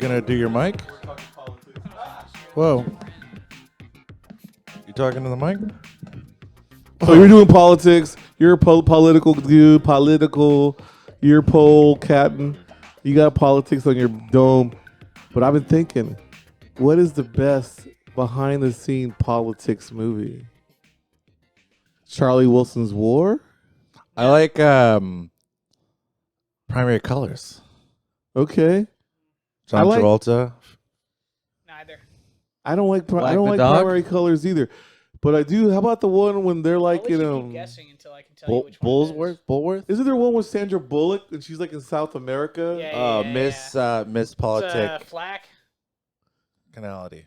gonna do your mic? Whoa. You talking to the mic? So you're doing politics. You're a political dude, you're pole captain. You got politics on your dome. But I've been thinking, what is the best behind the scene politics movie? Charlie Wilson's War? I like Primary Colors. Okay. John like- Travolta. Neither. I don't like Wag the dog? Primary Colors either. But I do. How about the one when they're I'll like let in you keep guessing until I can tell you which one it is. Bullworth? Isn't there one with Sandra Bullock and she's like in South America? Yeah, Miss It's Politic Flack. Canality.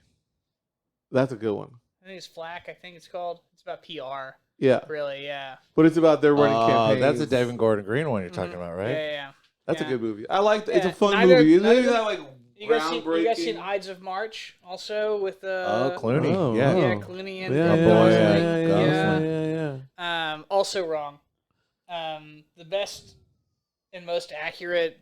That's a good one. I think it's Flack. I think it's called. It's about PR. Yeah. Really, yeah. But it's about their running campaigns. That's a Devin Gordon Green one you're talking about, right? Yeah. That's Yeah. a good movie. I like. It's a Yeah, fun neither- movie. It's neither- not like You guys seen groundbreaking. Ides of March also with Clooney. Oh, yeah. yeah, wow. Clooney and Yeah, Gosling. yeah. Also wrong. The best and most accurate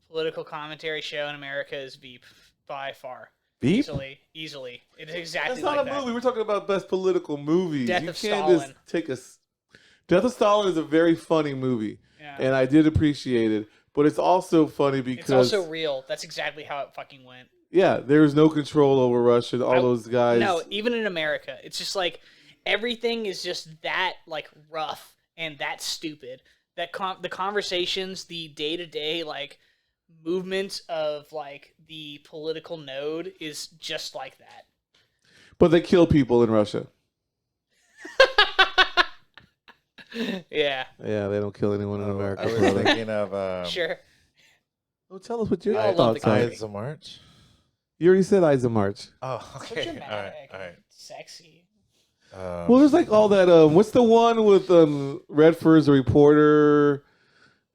political commentary show in America is Veep by far. Beep? Easily. It is exactly That's not like a that. movie. We're talking about best political movies. Death you of can't Stalin. just take a. Death of Stalin is a very funny movie, Yeah. and I did appreciate it. But it's also funny because It's also real. That's exactly how it fucking went. yeah, there's no control over Russia. All those guys. No, even in America, it's just like everything is just that like rough and that stupid. That the conversations, the day-to-day like movement of like the political node is just like that. But they kill people in Russia. Yeah, Yeah, they don't kill anyone in America. I was brother. thinking of sure. Oh, tell us what your I love the thoughts are. country. Ides of March. You already said Ides of March. Oh, So okay. dramatic, All right. sexy. Well, there's like all that. What's the one with Redford's a reporter,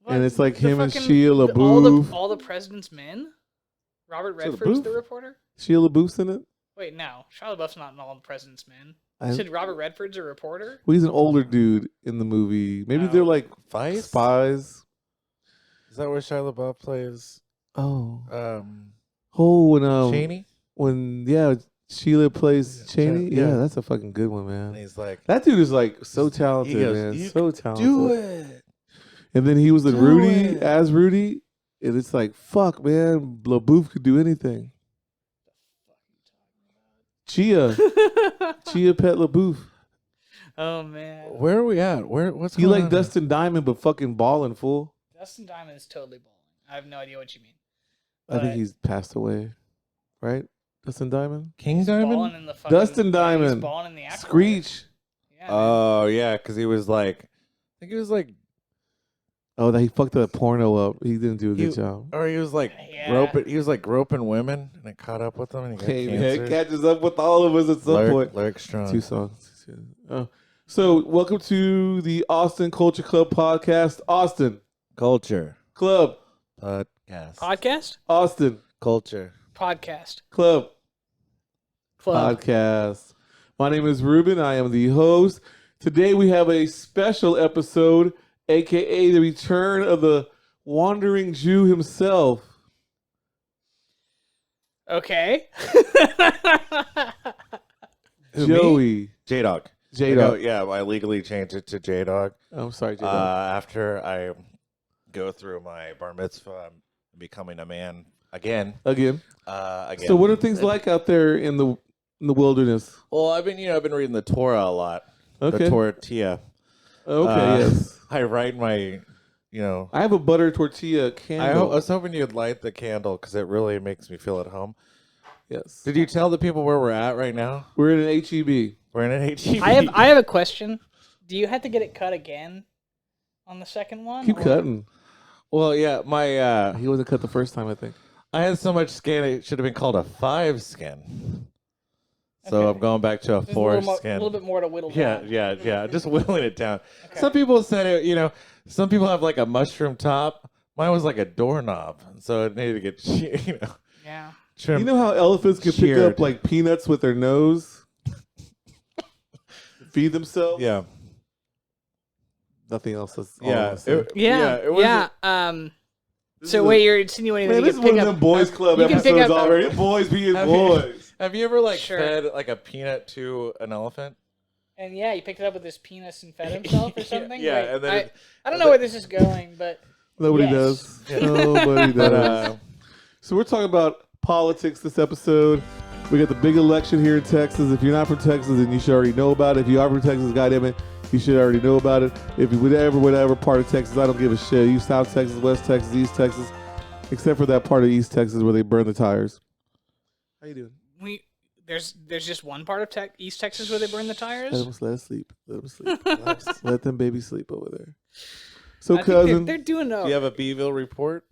and it's like The him and fucking- Shia all LaBeouf. all the President's Men. Robert Shia Redford's LaBeouf? the reporter. Shia LaBeouf's in it. Wait, no, Shia LaBeouf's not in All the President's Men. I- You said Robert Redford's a reporter. Well, he's an older dude in the movie. Maybe No. they're like Vice? spies. Is that where Shia LaBeouf plays Oh, um, when Cheney? when Sheila plays Yeah, Cheney. yeah. Yeah, that's a fucking good one, And man. he's like, That dude is like so He talented, goes, man. "You So talented. do it. And then he was in Do Rudy it. as Rudy, and it's like fuck, man. LaBeouf could do anything. Chia Pet LaBeouf. Oh man, Where are we at? What's He going like on? Dustin Diamond, but fucking balling full. Dustin Diamond is totally balling. I have no idea what you mean. I think But he's passed away, right? Dustin Diamond, King he's Diamond? balling in the fucking, Dustin yeah, Diamond. he's balling in the afterlife. Screech. Yeah, Oh, yeah, because he was like, I think he was like, Oh, that he fucked that porno up. He didn't do a good You- job. or he was like Yeah. roping. He was like roping women, and it caught up with him, and he got Hey man, cancer. it catches up with all of us at some point. Lyric strong. 2 songs. So, welcome to the Austin Culture Club podcast. Austin Culture Club. podcast. podcast, Austin Culture. podcast, Club club. podcast. My name is Rubin. I am the host. Today we have a special episode, aka the return of the wandering Jew himself. Okay. Who, me? Joey. J Dog. J-Dog. Yeah, I legally changed it to J Dog. I'm sorry, J-Dog. After I go through my bar mitzvah, I'm becoming a man again. Again. Again. So what are things like out there in the wilderness? Well, I've been reading the Torah a lot. Okay. The tortilla. Okay, yes. I write my, I have a butter tortilla I candle. was hoping you'd light the candle because it really makes me feel at home. Yes. Did you tell the people where we're at right now? We're in an HEB. We're in an HEB. I have a question. Do you have to get it cut again on the second one? Keep or- cutting. Well, yeah, my He wasn't cut the first time, I think. I had so much skin it should have been called a 5 skin. So Okay. I'm going back to a There's 4 a skin. little bit more to whittle Yeah, down. yeah. Just whittling it down. Okay. Some people said it, some people have like a mushroom top. Mine was like a doorknob. So it needed to get, Yeah. trimmed. You know how elephants can pick Cheered. up like peanuts with their nose? Feed themselves? Yeah. Nothing else. That's all Yeah. I'm saying. It wasn't- Yeah. So wait, you're insinuating Man, that this you is can one pick of them up. boys club you can pick episodes up- already. Boys being Have you- boys. Have you ever like Sure. fed like a peanut to an elephant? And yeah, he picked it up with his penis and fed himself or something. Yeah, Wait, and then I don't know where this is going, but Nobody Yes. does. Yeah. Nobody But does. So we're talking about politics this episode. We got the big election here in Texas. If you're not from Texas, then you should already know about it. If you are from Texas, goddamn it, you should already know about it. If you whatever part of Texas, I don't give a shit. You South Texas, West Texas, East Texas, except for that part of East Texas where they burn the tires. How you doing? there's just one part of East Texas where they burn the tires. Let us sleep. Let them sleep. Relax. Let them baby sleep over there. So, I think cousin, they're doing. do you have a Beeville report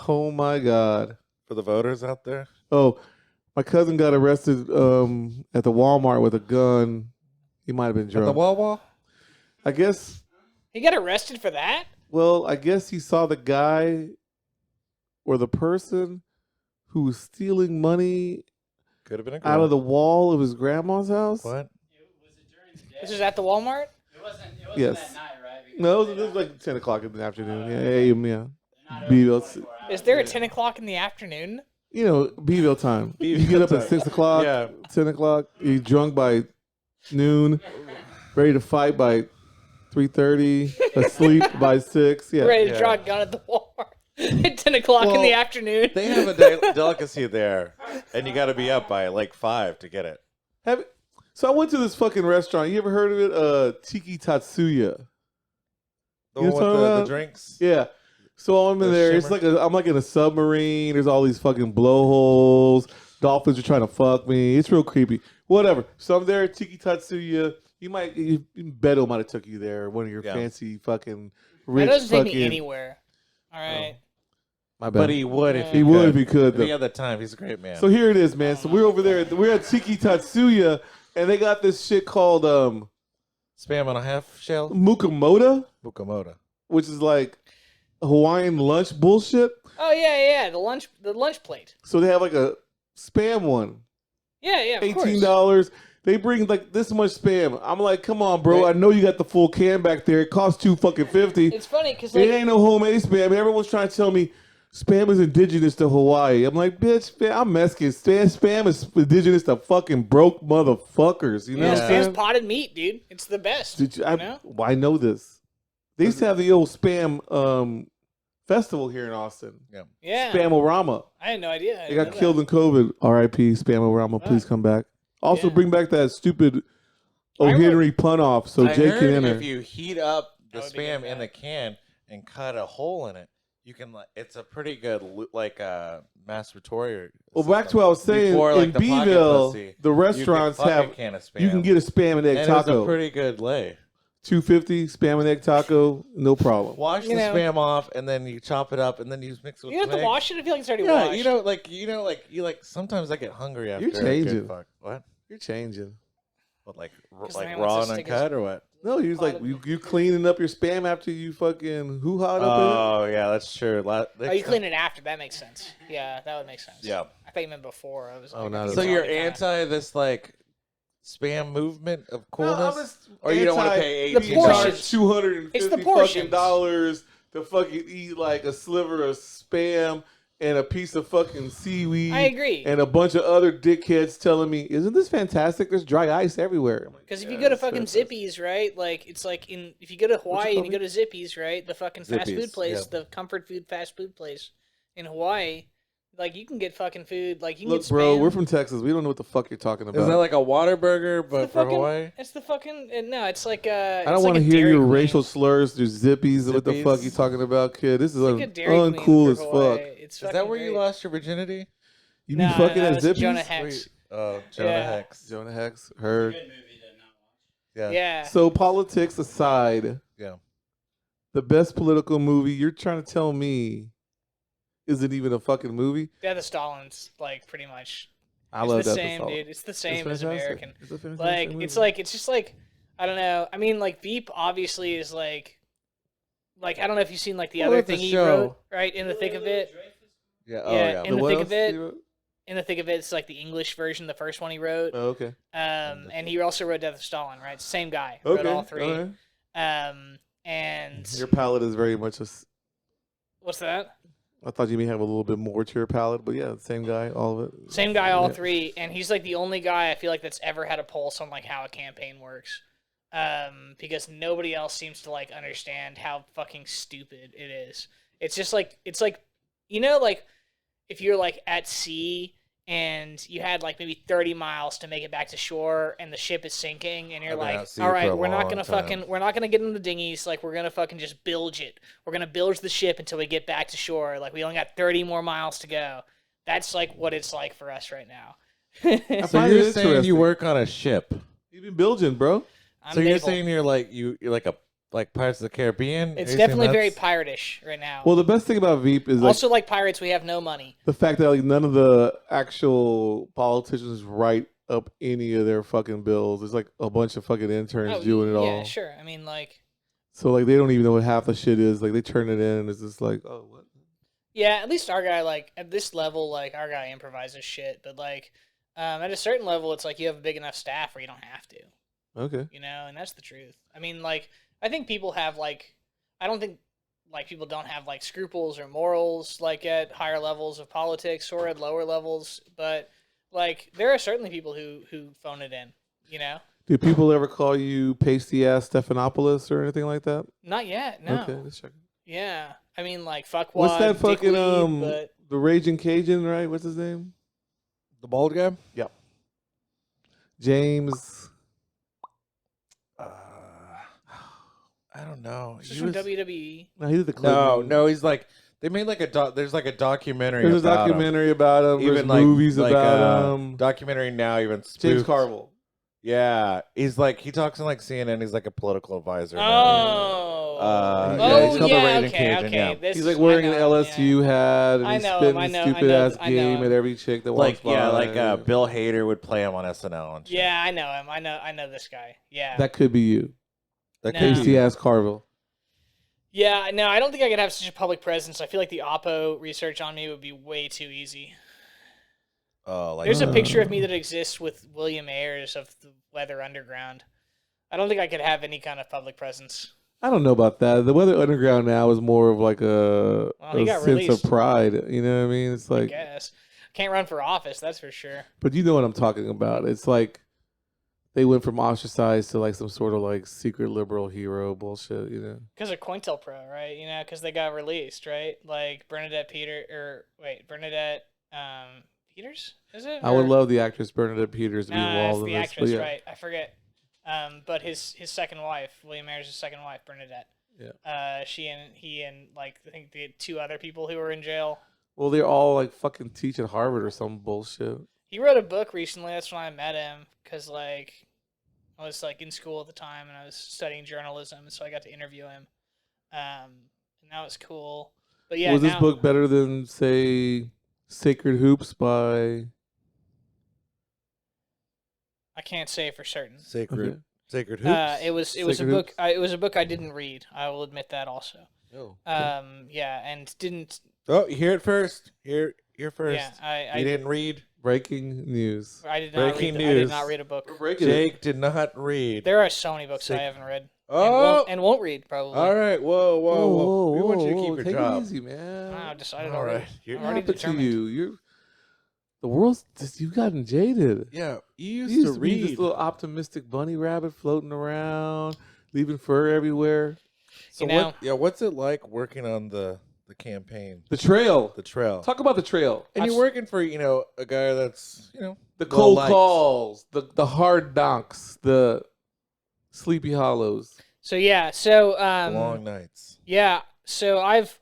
oh my God. for the voters out there? Oh, my cousin got arrested at the Walmart with a gun. He might have been At drunk. the Wawa? I guess. He got arrested for that. Well, I guess he saw the guy or the person who was stealing money Could have been a girl. out of the wall of his grandma's house. What? This is at the Walmart. It wasn't Yes. that night, right? Because No, it was like 10 o'clock in the afternoon. Yeah, AM, yeah. Beeville, Is there a 10 o'clock in the afternoon? you know, Beeville time. You Beeville get up time. at 6 o'clock, Yeah. 10 o'clock. You're drunk by noon, ready to fight by 3:30, asleep by 6. Yeah. Ready to Yeah. draw a gun at the Walmart at 10 o'clock in Well, the afternoon. They have a delicacy there, and you got to be up by like 5 to get it. So I went to this fucking restaurant. You ever heard of it? Tiki Tatsuya. The You know one with what I'm talking the about? drinks. Yeah. So I'm in The there. It's shimmer? like I'm like in a submarine. There's all these fucking blowholes. Dolphins are trying to fuck me. It's real creepy. Whatever. So I'm there at Tiki Tatsuya. Beto might have took you there. One of your Yeah. fancy fucking That rich doesn't take fucking. me anywhere. All right. My bad. But he would if Yeah. he, He would could. if he could. If he Though. had the time. He's a great man. So here it is, man. So we're over there. We're at Tiki Tatsuya, and they got this shit called Spam on a half shell. Mukamoto, Bukamoda. which is like Hawaiian lunch bullshit. Oh yeah, the lunch plate. So they have like a spam one. Yeah, of course. $18. They bring like this much spam. I'm like, come on, bro. I know you got the full can back there. It costs $2.50. It's funny because It ain't no homemade spam. Everyone's trying to tell me spam is indigenous to Hawaii. I'm like, bitch, I'm Mexican. Spam is indigenous to fucking broke motherfuckers. You know what I'm spam's saying? potted meat, dude. It's the best. Did you, you know? well, I know this. They used to have the old spam festival here in Austin. Yeah. Spamorama. I had no idea. I They didn't got know killed in COVID. R.I.P. Spamorama. Please come back. Also, Yeah. bring back that stupid O. I Henry pun off so I Jake heard can enter. if you heat up the That would be spam good, in the can and cut a hole in it, you can. It's a pretty good masturbatory. Well, back to what I was saying. Before, like, in the pocket Beeville, pussy, the restaurants you can fuck have a can of spam. you can get a spam and egg and it was a taco. pretty good lay. $2.50 spam and egg taco, no problem. Wash You the know. spam off, and then you chop it up, and then you mix it with You don't have some to eggs. wash it. I feel like it's already Yeah, washed. you sometimes I get hungry after. You're a good changing. fuck. What? You're changing. What, 'Cause the like man raw wants and to stick his- uncut or what? No, you was like you cleaning up your spam after you fucking hoo-hawed up Oh yeah, that's true. Oh, you clean it after. That makes sense. Yeah, that would make sense. Yeah. I thought you meant before. I was Oh, like, not I at think So all. it's you're already kinda- anti this like spam movement of it? coolness, or you don't want to pay The You $18? portions. charge $250 It's the fucking portions. dollars to fucking eat like a sliver of spam and a piece of fucking seaweed. I agree. And a bunch of other dickheads telling me, "Isn't this fantastic? There's dry ice everywhere." I'm like, Because if you "Yeah, go to it's fucking fantastic." Zippy's, right? Like it's like if you go to Hawaii and you call go to Zippy's, right? The fucking fast Zippy's, food place, yeah. the comfort food fast food place in Hawaii. Like you can get fucking food. Like you can Look, get bro, spam. we're from Texas. We don't know what the fuck you're talking about. Is that like a Whataburger It's the but for fucking- Hawaii? It's the fucking no. It's like I don't want to hear your racial slurs. There's zippies. What the fuck Zippies. you talking about, kid? This is It's like a Dairy Queen uncool for as Hawaii. fuck. It's Is that where you lost your virginity? You be Nah, fucking that at was Zippies? Jonah Hex. Sweet. Oh, Jonah Yeah. Hex. Jonah Hex, heard. Good movie to not watch. Yeah. Yeah. So politics aside, Yeah. the best political movie you're trying to tell me isn't even a fucking movie? Yeah, the Stalins, like pretty much. I It's love the that. same, dude. It's the same as fantastic. American. It's a fantastic Like movie. it's just like I don't know. I mean, like Veep obviously is like I don't know if you've seen like the Well, other that's a thing he show. wrote, right? In the thick of it. Yeah. Oh, Yeah, yeah. in the what thick else of it. you wrote? In the thick of it, it's like the English version, the first one he wrote. Oh, okay. And he also wrote Death of Stalin, right? Same guy. Wrote Okay. all three. All right. And Your palate is very much what's that? I thought you may have a little bit more to your palate, but yeah, same guy, all of it. Same guy, all Yeah. three, and he's like the only guy I feel like that's ever had a pulse on like how a campaign works. Because nobody else seems to like understand how fucking stupid it is. It's just like you know, like if you're like at sea and you had like maybe 30 miles to make it back to shore and the ship is sinking and you're I've been like, at sea all for right, a we're not long gonna time. we're not gonna get in the dinghies, like we're gonna fucking just bilge it. We're gonna bilge the ship until we get back to shore. Like we only got 30 more miles to go. That's like what it's like for us right now. I So find you're it saying you interesting. work on a ship? You've been bilging, bro. I'm So you're naval. saying you're like Pirates of the Caribbean? It's Are you saying definitely very that's- pirate-ish right now. Well, the best thing about Veep is like Also, like pirates, we have no money. the fact that like none of the actual politicians write up any of their fucking bills. There's like a bunch of fucking interns doing it all. Yeah, sure. I mean, like, So like they don't even know what half the shit is. Like they turn it in and it's just like, oh what? yeah, at least our guy, like, at this level, like, our guy improvises shit. But, like, at a certain level, it's like you have a big enough staff where you don't have to, Okay. you know? And that's the truth. I mean, like, I think people have, like, I don't think, like, people don't have, like, scruples or morals, like, at higher levels of politics or at lower levels. But, like, there are certainly people who phone it in, you know? Do people ever call you pasty ass Stephanopoulos or anything like that? Not yet, no. Okay, let's check. Yeah. I mean, like, fuckwad, What's that fucking dickweed, but the Raging Cajun, right? What's his name? The bald guy? James. I don't know. this is from WWE. No, he did the Clinton. No, he's like they made like there's like a documentary. There's a about documentary about him. him. There's Even like movies like, about him. Documentary now even James spoofed. Carville. Yeah, he's like he talks on like CNN. He's like a political advisor. now. Oh. Yeah, he's called the yeah, Raging okay, Cajun, okay. yeah. This, He's like wearing an I know him, LSU hat and I he's know spitting him, I his know- stupid ass I know game him. at every chick that Like walks by. Bill Hader would play him on SNL and shit. Yeah, I know him. I know this guy. Yeah. That could be you. That No. could be Pasty ass Carville. Yeah, no, I don't think I could have such a public presence. I feel like the Oppo research on me would be way too easy. like There's a picture of me that exists with William Ayers of the Weather Underground. I don't think I could have any kind of public presence. I don't know about that. The Weather Underground now is more of like Well, he a got sense released. of pride. You know what I mean? It's I like, guess. Can't run for office, that's for sure. but you know what I'm talking about. It's like they went from ostracized to like some sort of like secret liberal hero bullshit. You know? Because of COINTELPRO, right? You know, because they got released, right? Like Bernadette Peters, is it? I would Or- love the actress Bernadette Peters to be Nah, it's involved the in this. actress, But yeah, right? I forget. But his second wife, William Ayers' second wife, Bernadette. Yeah. He and like I think the two other people who were in jail. well, they're all like fucking teach at Harvard or some bullshit. He wrote a book recently. That's when I met him because like I was like in school at the time and I was studying journalism, so I got to interview him. And that was cool. But yeah, Was this now- book better than say Sacred Hoops by? I can't say for certain. sacred Okay. hoops. It was a Sacred book. Hoops? It was a book I didn't read. I will admit that also. Oh. Yeah, and didn't. Oh, you hear it first. Here first. Yeah, I you didn't read. Breaking news. I did not Breaking read. I did news. not read a book. Breaking it. Jake did not read. There are so many books I Sick. haven't read. Oh, and won't read probably. all right. Whoa. We want you to keep your Take job. it easy, man. I decided All already. right. You're- I'm What already happened to determined. you? You're the world's just you've gotten jaded. Yeah, you You used to be this little optimistic bunny rabbit floating around, leaving fur everywhere. So You know- what? Yeah, what's it like working on the campaign, The trail. the trail? Talk about the trail. And you're working for a guy that's The well cold liked. calls, the hard knocks, the sleepy hollows. So yeah, long nights. yeah, so I've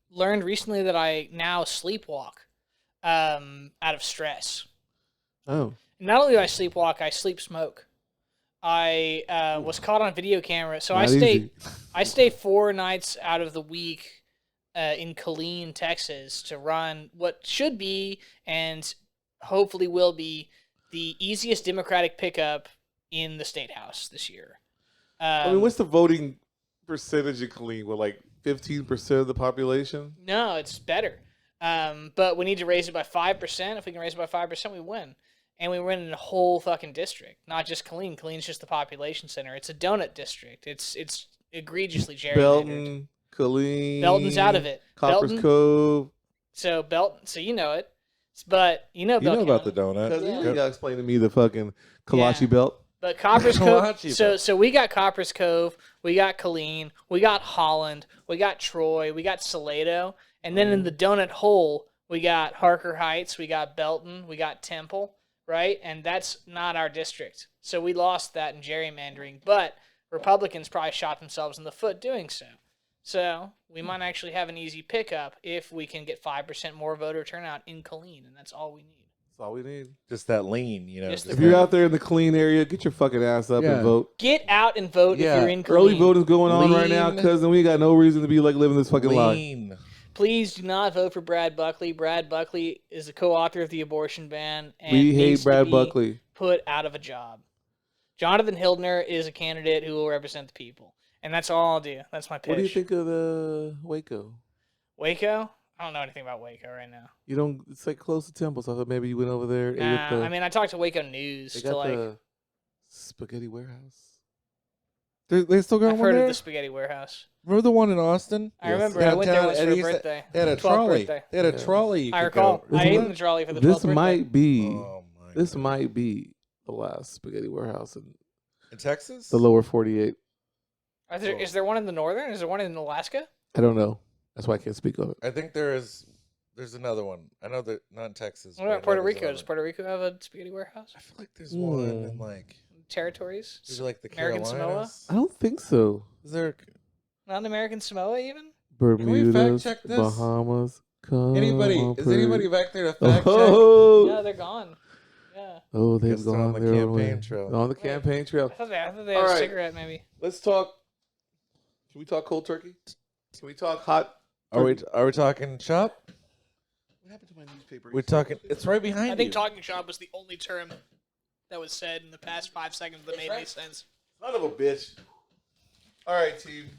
learned recently that I now sleepwalk out of stress. Oh, Not only do I sleepwalk, I sleep smoke. I was caught on video camera, so not I easy. stay 4 nights out of the week in Killeen, Texas, to run what should be and hopefully will be the easiest Democratic pickup in the state house this year. I mean, what's the voting percentage in Killeen? What, like 15% of the population? No, it's better. But we need to raise it by 5%. If we can raise it by 5%, we win. And we win in a whole fucking district, not just Killeen. Killeen's just the population center. It's a donut district. It's egregiously gerrymandered. Belton, Colleen. Belton's out of it. Copper's Belton, Cove. So Belton, so you know it, but you know You know about the Belton. donut. Cousin, Yeah. you gotta explain to me the fucking Kalachi Yeah. belt. But Copper's Cove. Kalachi So Belt. so we got Copper's Cove, we got Colleen, we got Holland, we got Troy, we got Salado, and then in the donut hole we got Harker Heights, we got Belton, we got Temple, right? And that's not our district, so we lost that in gerrymandering. But Republicans probably shot themselves in the foot doing so. So we might actually have an easy pickup if we can get 5% more voter turnout in Colleen, and that's all we need. That's all we need. Just that lean, you know. Just If you're out there in the clean area, get your fucking ass up Yeah. and vote. Get out and vote Yeah, if you're in Colleen. Early voting's going on right now, Lean. cousin. We ain't got no reason to be like living this fucking life. lean. Please do not vote for Brad Buckley. Brad Buckley is the co-author of the abortion ban and We hate needs to Brad be Buckley. put out of a job. Jonathan Hildner is a candidate who will represent the people. And that's all I'll do. That's my pitch. What do you think of the Waco? Waco? I don't know anything about Waco right now. You don't. It's like close to Temple, so I thought maybe you went over there. ate Nah, at the, I mean, I talked to Waco News they to got like. the spaghetti warehouse. They still got I've one heard there? of the Spaghetti Warehouse. Remember the one in Austin? I remember. I went there Downtown once for a Eddie's, birthday. They had a 12th trolley. birthday. They had a Yeah. trolley. You I could recall. go. I This ate might- in the trolley for the 12th This birthday. might be. Oh my. This God. might be the last spaghetti warehouse in in Texas. the lower 48. Is there one in the northern? Is there one in Alaska? I don't know. That's why I can't speak of it. I think there's another one. I know that not in Texas. What but I about know Puerto there's Rico? Does another. Puerto Rico have a spaghetti warehouse? I feel like there's one in Hmm. like Territories? maybe like the American Carolinas. I don't think so. Is there Not in American Samoa even? we Bermudas, fact check this? Bahamas. Come anybody? on, Is anybody pretty- back there to fact check? Oh, No, they're gone. Yeah. oh, Guess they've they're gone on the their campaign way. trail. On the campaign trail. I thought they had All a right. cigarette maybe. Let's talk. Can we talk cold turkey? Can we talk hot? Are we talking shop? What happened to my newspaper? We're talking. It's right behind I think you. talking shop was the only term that was said in the past 5 seconds that made any sense. Son of a bitch. All right, team.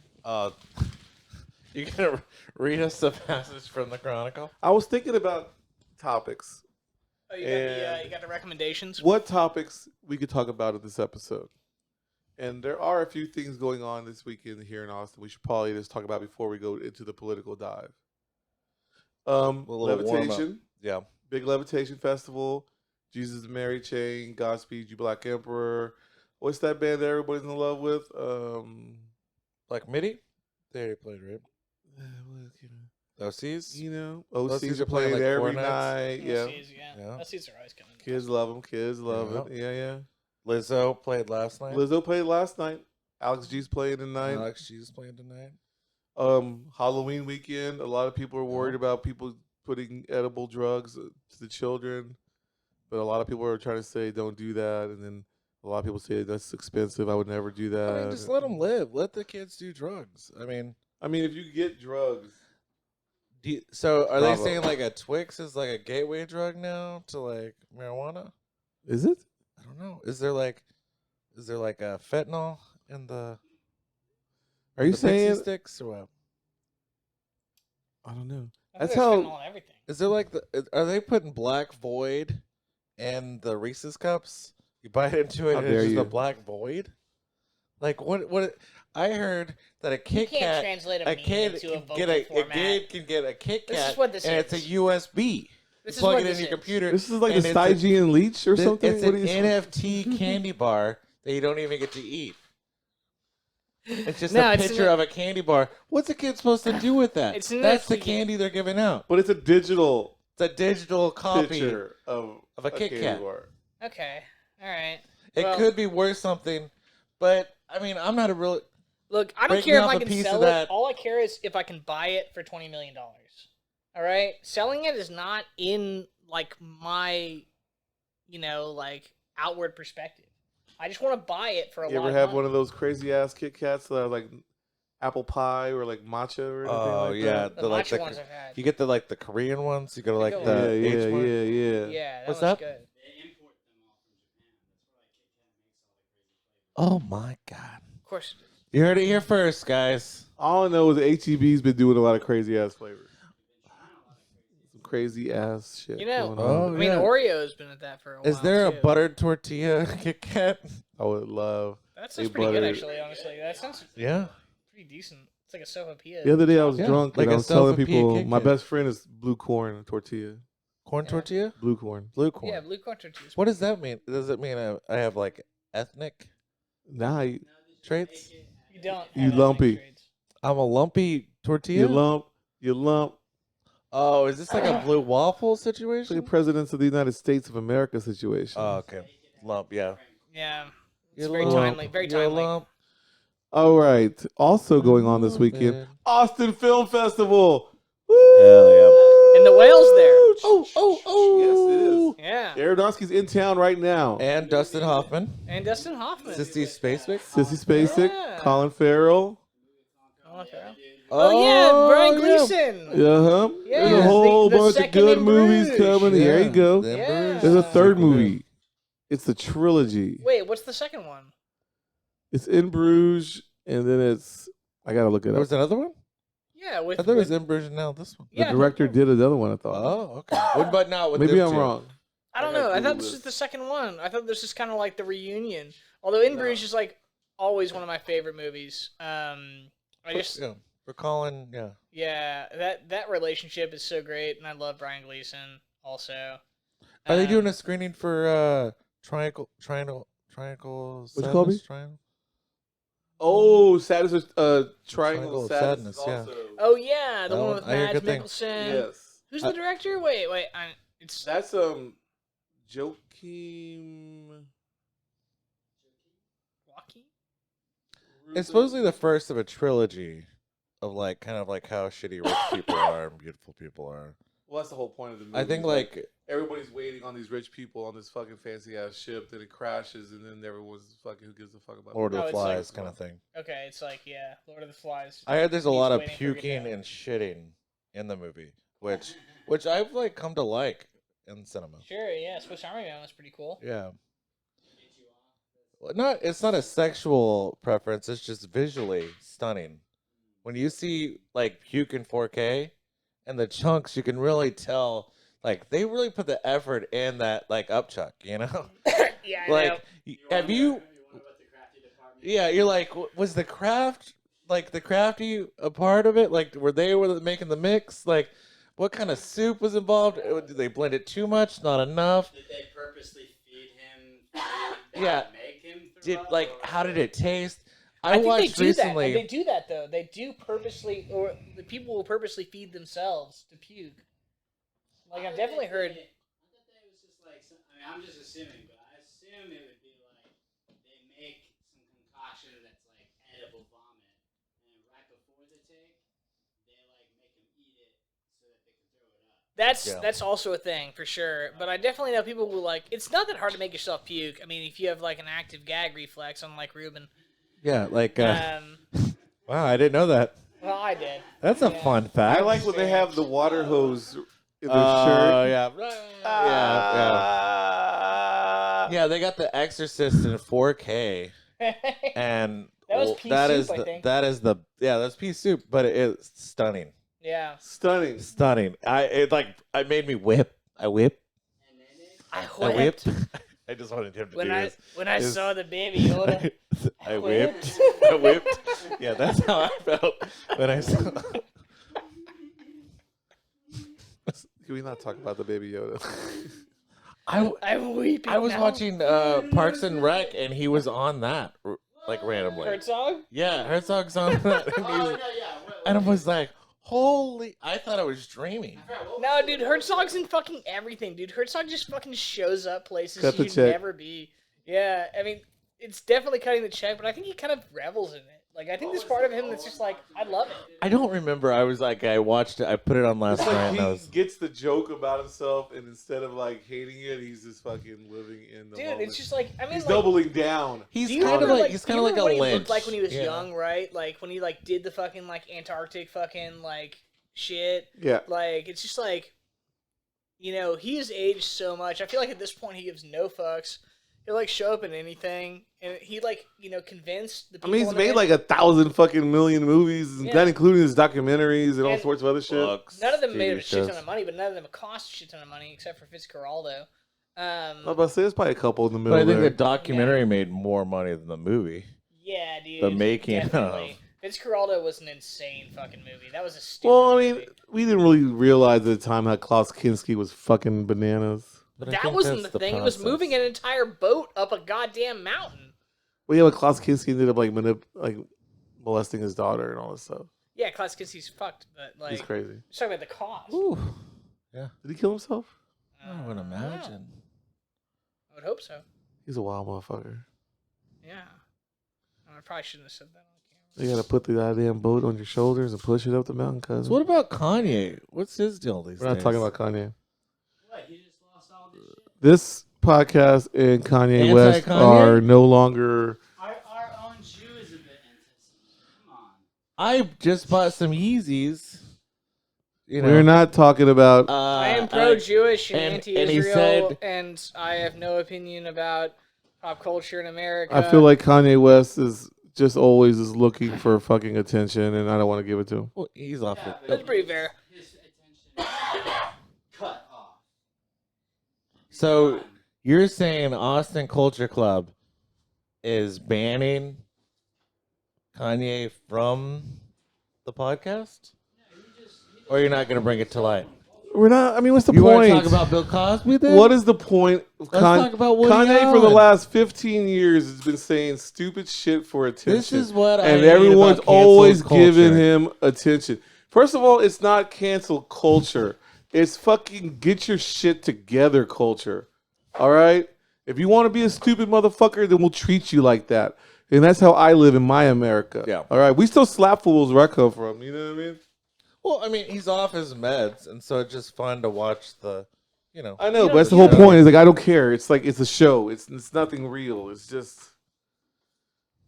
You gonna read us the passage from the Chronicle? I was thinking about topics. Oh, you got the recommendations? What topics we could talk about in this episode? And there are a few things going on this weekend here in Austin. We should probably just talk about before we go into the political dive. little warm-up. Levitation, Yeah. big Levitation Festival, Jesus and Mary Chain, Godspeed You Black Emperor. What's that band that everybody's in love with? Like MIDI? They already played, right? OCs? You know, OCs OCs are are playing, playing like, every 4 nights. night. Yeah, Yeah. Those seats are always coming. kids love them. Kids love Yeah. it. Yeah. Lizzo played last night. Lizzo played last night. Alex G's playing tonight. Alex G's playing tonight. Halloween weekend. A lot of people are worried about people putting edible drugs to the children, but a lot of people are trying to say don't do that, and then a lot of people say that's expensive. I would never do that. I mean, just let them live. Let the kids do drugs. I mean, if you get drugs, so are they Bravo. saying like a Twix is like a gateway drug now to like marijuana? is it? I don't know. Is there like a fentanyl in the? Are you the Pixie saying? sticks or what? I don't know. That's That's how- on everything. Is there like are they putting Black Void and the Reese's cups? You bite into it How and dare it's just you. a Black Void. Like what? I heard that a You Kit can't Kat, translate a meme kid into a can vocal get a format. kid can get a Kit This is Kat, what this and it's a is. USB. This is Plug what it in this your is. computer. This is like and the it's a- Stygian leech or something. It's What an are you- NFT candy bar that you don't even get to eat. It's just No, a it's picture an- of a candy bar. What's a kid supposed to do with that? It's an That's the NFT. candy they're giving out. But it's a digital It's a digital copy. picture of a Kit candy Kat. bar. Okay. All right. It Well, could be worth something, but I mean, I'm not a real. Look, I don't break me care if off I a can piece of sell it. that. All I care is if I can buy it for $20 million. All right? Selling it is not in, like, my, like, outward perspective. I just want to buy it for a You lot ever of have money. one of those crazy ass Kit Kats that are like apple pie or like matcha or anything Oh like yeah, that? The like matcha ones I've had. you get the Korean ones. You go to like go the with Yeah, H one. Yeah, that What's one's that? good. They import them all from Japan. That's why Kit Kat makes all the crazy flavors. Oh my god! Of course. You heard it here first, guys. All I know is HEB's been doing a lot of crazy ass flavors. Some crazy ass shit. You know, going on. Oh, I mean, yeah. Oreo's been at that for a while. Is there a too. buttered tortilla Kit Kat? I would love. That sounds they pretty good, buttered- actually, honestly. That sounds Yeah. pretty decent. It's like a sopapilla. The other day I was Yeah, drunk like and I a was telling Sopapilla people Kit my Kat. best friend is blue corn tortilla. Corn tortilla? Blue corn. Blue corn. Yeah, blue corn tortillas. What does that mean? Does it mean I have like ethnic Nah, traits? You don't. You have ethnic lumpy. traits. I'm a lumpy tortilla? you lump. Oh, is this like a blue waffle It's like a situation? presidents of the United States of America situation. Oh, okay. Lump, yeah. Yeah. It's You very lump, timely. Very you timely. lump. All right. Also going on this weekend, Lumpin'. Austin Film Festival. Hell yeah. And the whale's there. Oh. Yes, it is. Yeah. Aronofsky's in town right now. And Dustin Hoffman. And Dustin Hoffman. Sissy Spacek. Sissy Spacek, Yeah. Colin Farrell. Colin Farrell. Oh, yeah, Brian Gleason. Uh-huh. Yeah, There's a whole the bunch of second good in movies Bruges. coming. There you go. Yeah. There's a third Super movie. It's the trilogy. Wait, what's the second one? It's in Bruges, and then it's I gotta look it There up. was another one? Yeah, with I thought it was with- in Bruges now. This one. The yeah, director did another one. I thought. Oh, okay. But not with Maybe them I'm two. wrong. I don't I know. gotta I thought Google this this. was the second one. I thought this is kind of like the reunion. Although In Bruges is like always one of my favorite movies. I just Yeah. For Colin, yeah. yeah, that relationship is so great, and I love Brian Gleason also. Are they doing a screening for Triangle? What's it Sadness? called, B? Triangle? Oh, Sadness. Triangle Triangle of Sadness. Sadness, yeah. Also. Oh yeah, the That one one- with I hear Mads good things. Mikkelsen. Yes. Who's the director? Wait, it's That's Joachim. Joaquin? It's supposedly the first of a trilogy of like kind of like how shitty rich people are and beautiful people are. Well, that's the whole point of the movie. I think is, like everybody's waiting on these rich people on this fucking fancy ass ship. Then it crashes, and then everyone's fucking who gives a fuck about Lord it. of No, the it's like- Flies kind of thing. Okay, it's like yeah, Lord of the Flies. I heard there's a He's lot of waiting for it to puking go. and shitting in the movie, which I've like come to like in cinema. Sure, yeah, Swiss Army Man was pretty cool. Yeah. Well, it's not a sexual preference, it's just visually stunning. When you see like puke in 4K and the chunks, you can really tell like they really put the effort in that like upchuck, you know? Yeah, I know. Like have you You wonder what the crafty department yeah, you're like was the craft like the crafty a part of it? Like were they making the mix? Like what kind of soup was involved? Did they blend it too much? Not enough? Did they purposely feed him food Yeah. that make him Did throw up, like or- how did it taste? I think watched they do recently. that. They do that though. They do purposely, or the people will purposely feed themselves to puke. Like I've definitely heard. I thought that was just like some, I mean, I'm just assuming, but I assume it would be like they make some concoction that's like edible vomit, and right before the take, they like make him eat it so that they can throw it up. That's also a thing for sure. But I definitely know people who like. It's not that hard to make yourself puke. I mean, if you have like an active gag reflex, unlike Rubin. Yeah, like Um, wow, I didn't know that. well, I did. That's a Yeah. fun fact. I like when they have the water hose in their Oh shirt. yeah. Yeah, they got The Exorcist in 4K, and That was pea that soup, is I the think. that is the yeah that's pea soup, but it is stunning, Yeah. Stunning. stunning. It made me whip. I whip. And then it, I I whipped. whipped. I just wanted him to When do I this. when I is- saw the baby Yoda. I whipped. I whipped. Yeah, that's how I felt when I saw. Can we not talk about the baby Yoda? I'm weeping. I was now. watching Parks and Rec, and he was on that like randomly. Herzog. Yeah, Herzog's on that, and, oh, no, yeah. and I was like, "Holy!" I thought I was dreaming. No, dude, Herzog's in fucking everything, dude. Herzog just fucking shows up places Cut the you'd check. never be. Yeah, I mean, it's definitely cutting the check, but I think he kind of revels in it. Like, I think there's part of him that's just like, I love it. I don't remember. I was like, I watched it. I put it on last It's night, like and I he was. gets the joke about himself, and instead of like hating it, he's just fucking living in the Dude, moment. it's just like, I mean, He's like, doubling down. He's do you kind of remember, like he's do you kind of like remember a what he Lynch. looked like when he was Yeah. young, right? Like when he like did the fucking like Antarctic fucking like shit. Yeah. Like it's just like, you know, he has aged so much. I feel like at this point he gives no fucks. He'll like show up in anything, and he like convinced the I people. mean, he's on the made band- like 1,000 fucking million movies, and Yeah. that including his documentaries and all And sorts of other shit. Books, None of them made TV a shit ton shows. of money, but none of them cost a shit ton of money except for Fitzcarraldo. I was about to say there's probably a couple in the middle But I think there. the documentary made more money than the movie. Yeah, dude. The making definitely. of Fitzcarraldo was an insane fucking movie. That was a stupid Well, I mean, movie. we didn't really realize at the time how Klaus Kinski was fucking bananas. But I That think wasn't that's the thing. It was process. moving an entire boat up a goddamn mountain. Well, yeah, but Klaus Kinski ended up like molesting his daughter and all this stuff. Yeah, Klaus Kinski's fucked, but like, He's crazy. let's talk about the cost. Ooh. Did he kill himself? I would imagine. I would hope so. He's a wild motherfucker. Yeah. I probably shouldn't have said that on You gotta put the goddamn boat on your shoulders and push it up the mountain, cuz. So what about Kanye? What's his deal these days? We're not talking about Kanye. What? He just lost all this shit. This podcast and Kanye West Anti-Kanye? are no longer. Our own Jew is a bit anti-Semitic. Come on. I just bought some Yeezys. You know, We're not talking about. I am pro-Jewish and, and he anti-Israel, said- and I have no opinion about pop culture in America. I feel like Kanye West is just always is looking for fucking attention, and I don't want to give it to him. Well, he's off Yeah, it. That's pretty fair. His attention cut off. So you're saying Austin Culture Club is banning Kanye from the podcast? Or you're not going to bring it to light? We're not. I mean, what's the You want point? to talk about Bill Cosby then? What is the point of Let's talk about Woody Kanye for the Allen. last 15 years has been saying stupid shit for attention. This is what I and hate everyone's about cancel always culture. giving him attention. First of all, it's not cancel culture. It's fucking get your shit together culture. All right? If you want to be a stupid motherfucker, then we'll treat you like that. And that's how I live in my America. Yeah. All right? We still slap fools where I come from. You know what I mean? Well, I mean, he's off his meds, and so it's just fun to watch the, you know. I know, but that's the whole point. Is like I don't care. It's like it's a show. It's nothing real. It's just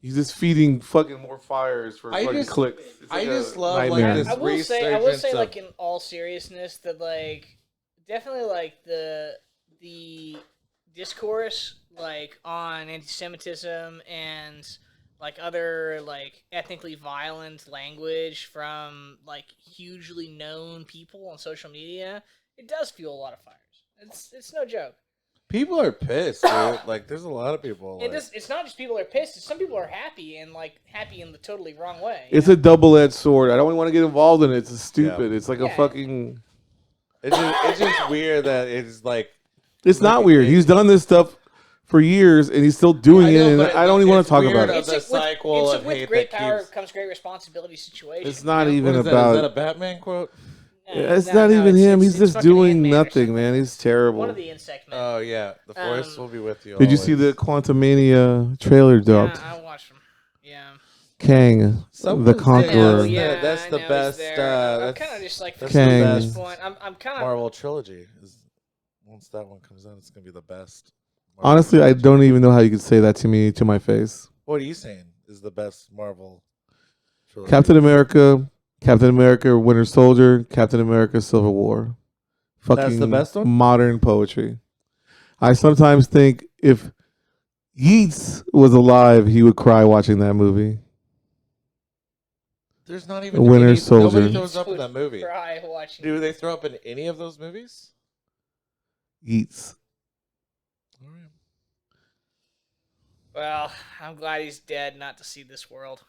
he's just feeding fucking more fires for I fucking just- clicks. It's I like just a love, like, nightmare. this I will say, resurgence of- like in all seriousness, that like definitely like the discourse like on anti-Semitism and like other like ethnically violent language from like hugely known people on social media, it does fuel a lot of fires. It's no joke. People are pissed, dude. Like, there's a lot of people. It Like, does, it's not just people are pissed. It's some people are happy and like happy in the totally wrong way. It's a double-edged sword. I don't even want to get involved in it. It's stupid. It's like a Yeah. fucking. it's just weird that it's like. It's not Like, weird. He's done this stuff for years, and he's still doing it. And but I don't even want it's to talk weird about of it. It's the a, cycle with, of with hate great that power keeps- comes great responsibility situation. It's not you know? even What is about. that? Is that a Batman quote? No, It's no, not no, even him. He's it's just fucking doing Ant-Man or nothing, something. man. He's terrible. One of the insect men. Oh yeah, the force will be with you. Did you see the Quantumania trailer dropped? Yeah, I watched them. Yeah. Kang, Someone's the saying Conqueror. that- Yeah, that's I the know he's best, there. I'm that's- kind of just like that's the at best this point. I'm kind of Marvel trilogy. Once that one comes out, it's gonna be the best. Marvel Honestly, I trilogy. don't even know how you could say that to me to my face. What are you saying is the best Marvel trilogy? Captain America, Winter Soldier, Captain America, Civil War. Fucking the best one? modern poetry. I sometimes think if Yeats was alive, he would cry watching that movie. There's not even Winter any, Soldier. Nobody throws up in that movie. cry watching. Do they throw up in any of those movies? Yeats. All right. Well, I'm glad he's dead, not to see this world.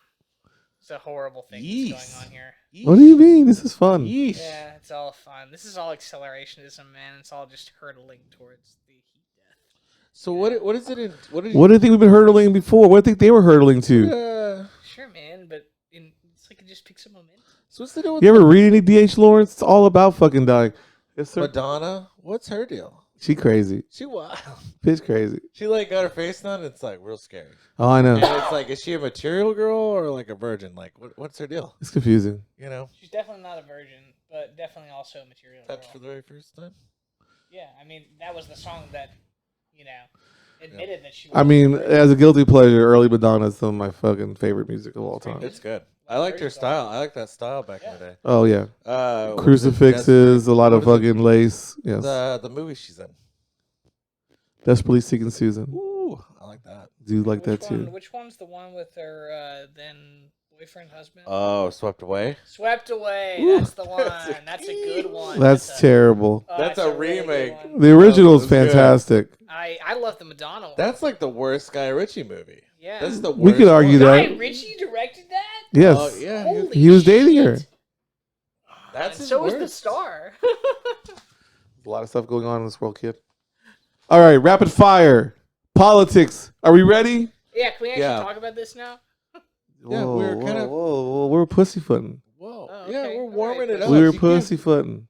It's a horrible thing that's going on here. What do you mean? This is fun. Yeesh. Yeah, it's all fun. This is all accelerationism, man. It's all just hurtling towards the heat death. So what is it in? What What do you think we've been hurtling before? What do you think they were hurtling to? Sure, man, but it's like it just picks up momentum. So what's the deal with You ever read any D.H. Lawrence? It's all about fucking dying. Yes, sir. Madonna? What's her deal? She crazy. She wild. Bitch crazy. She like got her face done. It's like real scary. Oh, I know. And it's like, is she a material girl or like a virgin? Like, what's her deal? It's confusing. You know, She's definitely not a virgin, but definitely also a material touched for girl. the very first time. Yeah, I mean, that was the song that, admitted that she was I mean, a virgin. as a guilty pleasure, early Madonna is some of my fucking favorite music of all time. It's good. I liked her style. I liked that style back in the day. Oh yeah, What is it? crucifixes, a lot of what is it? fucking lace. Yes, The movie she's in. Desperately Seeking Susan. Ooh, I like that. Do you like that too? Which one's the one with her then boyfriend, husband? Oh, Swept Away. Swept Away. Ooh, That's the one. that's That's a good one. That's terrible. That's a really good remake. one. The original is That was good. fantastic. I love the Madonna one. That's like the worst Guy Ritchie movie. Yeah. That's the worst. We could argue one. that. Guy Ritchie directed that? Yes. Oh, yeah. Holy He was dating her. shit. That's And his so was the worst. star. A lot of stuff going on in this world, kid. All right, rapid fire. Politics. Are we ready? Yeah, can we actually Yeah. talk about this now? Yeah, we were kind of- Whoa. We're pussyfooting. Whoa. Oh, Yeah, okay. we're All warming right. it up. We were You can't- pussyfooting.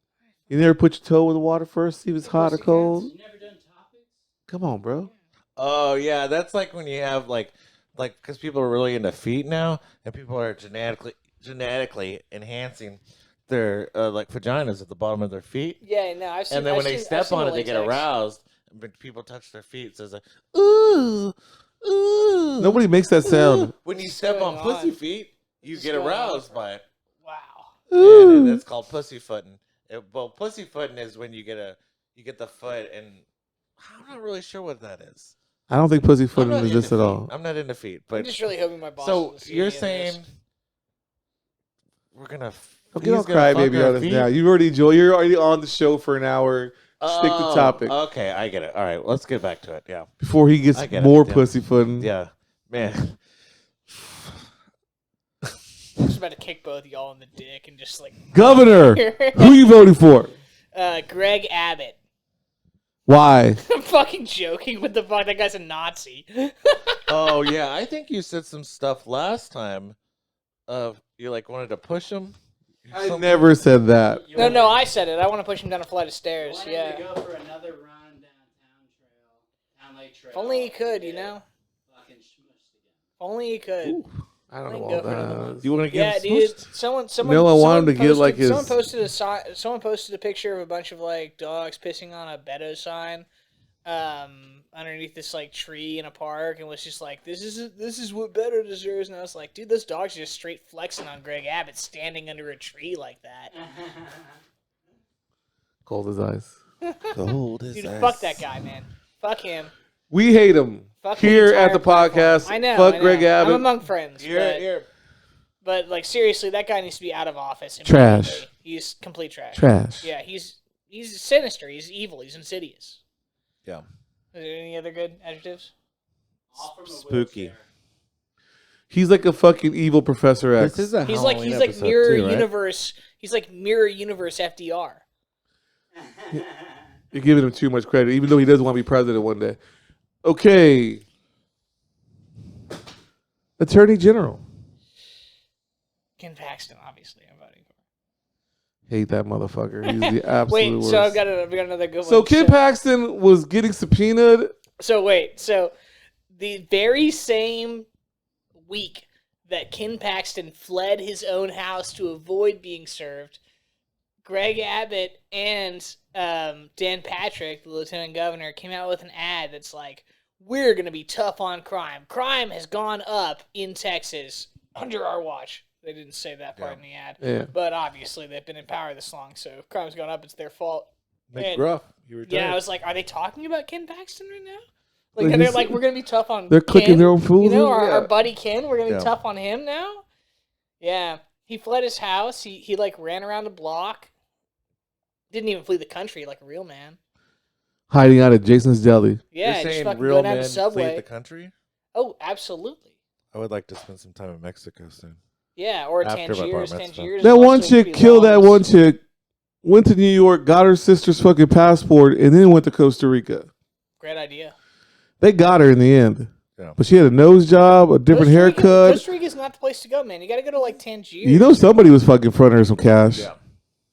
You never put your toe in the water first, see if it's hot or cold? You never done topics? Come on, bro. Oh yeah, that's like when you have like because people are really into feet now, and people are genetically enhancing their like vaginas at the bottom of their feet, Yeah, no, I've seen. and then I've when they seen- I've step seen on the it, they get latex. aroused. And when people touch their feet, it says like ooh, ooh. Nobody makes that sound. When you What's step on going pussy on? feet, you What's get going on? aroused by it, Wow. and Ooh. it's called pussyfooting. Well, pussyfooting is when you get the foot, and I'm not really sure what that is. I don't think I'm pussyfooting not is into this at feet. all. I'm not into feet, I'm but just really hoping my boss. so doesn't see you're any of this. saying we're gonna Don't get all he's gonna fuck crybaby our on us feet? now. You're already on the show for an hour. Stick to topic. Okay, I get it. All right, let's get back to it. Yeah, Before he gets I get it, more yeah. pussyfooting. yeah, man. I'm just about to kick both of y'all in the dick and just like. Governor, who you voting for? Greg Abbott. Why? I'm fucking joking. What the fuck? That guy's a Nazi. Oh yeah, I think you said some stuff last time. You like wanted to push him. I never said that. No, I said it. I want to push him down a flight of stairs. Wanted Yeah. to go for another run downtown Town Lake Trail. If only he could, you know. Fucking smushed again. If only he could. Ooh, I don't Let know him all go for another that. one. Do you want to Yeah, get dude. Someone. No, I want him to someone get, like, his- Someone posted a someone posted a picture of a bunch of like dogs pissing on a Beto sign, underneath this like tree in a park, and was just like, "This is what Beto deserves." And I was like, "Dude, those dogs are just straight flexing on Greg Abbott standing under a tree like that." Cold as ice. gold? Dude, fuck that guy, man. Fuck him. We hate him Fuck the here entire at the platform. podcast. I know. Fuck I know. Greg Abbott. I'm among friends. You're But like seriously, that guy needs to be out of office. Trash. immediately. He's complete trash. Trash. Yeah, he's sinister. He's evil. He's insidious. yeah. Is there any other good adjectives? All from a Spooky. wheelchair. He's like a fucking evil Professor X. This is a He's like Halloween episode mirror too, right? universe. He's like mirror universe FDR. You're giving him too much credit, even though he doesn't want to be president one day. Okay. Attorney General. Ken Paxton, obviously, I'm voting for. Hate that motherfucker. He's the absolute Wait, worst. so I've got another good one. So Ken Paxton was getting subpoenaed. So the very same week that Ken Paxton fled his own house to avoid being served, Greg Abbott and Dan Patrick, the lieutenant governor, came out with an ad that's like, "We're going to be tough on crime. Crime has gone up in Texas under our watch." They didn't say that part in the ad. Yeah. But obviously they've been in power this long, so crime's gone up. It's their fault. McGruff. You retired. Yeah, I was like, are they talking about Ken Paxton right now? Like Like, they're he's- like, we're gonna be tough on. They're clicking Ken? their own fools. You know, Yeah. our buddy Ken. We're gonna be Yeah. tough on him now. Yeah, he fled his house. He like ran around the block. Didn't even flee the country like a real man. Hiding out at Jason's Deli. Yeah, You're just saying fucking real going down men the flee subway. the country? Oh, absolutely. I would like to spend some time in Mexico soon. Yeah, or After my bar Tangiers. mitzvah. Tangiers. That is one also chick pretty killed that long. one chick, went to New York, got her sister's fucking passport, and then went to Costa Rica. Great idea. They got her in the end. Yeah. But she had a nose job, a different haircut. Costa Rica's not the place to go, man. You got to go to like Tangiers. You know somebody was fucking fronting her some cash. Yeah.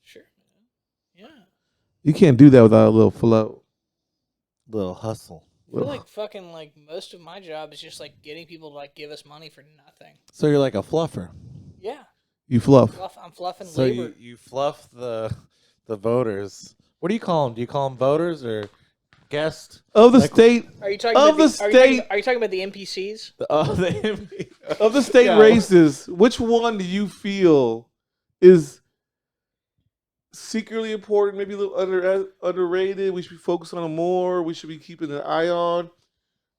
Sure. Yeah. You can't do that without a little flow. Little hustle. I feel like fucking like most of my job is just like getting people to like give us money for nothing. So you're like a fluffer. Yeah, You fluff. I'm fluffing So labor. you fluff the voters. What do you call them? Do you call them voters or guests? Of the Like- state Are you talking of about the are you talking- state- Are you talking about the NPCs? Oh, they of the state Yeah. races, which one do you feel is secretly important, maybe a little underrated? We should be focused on it more. We should be keeping an eye on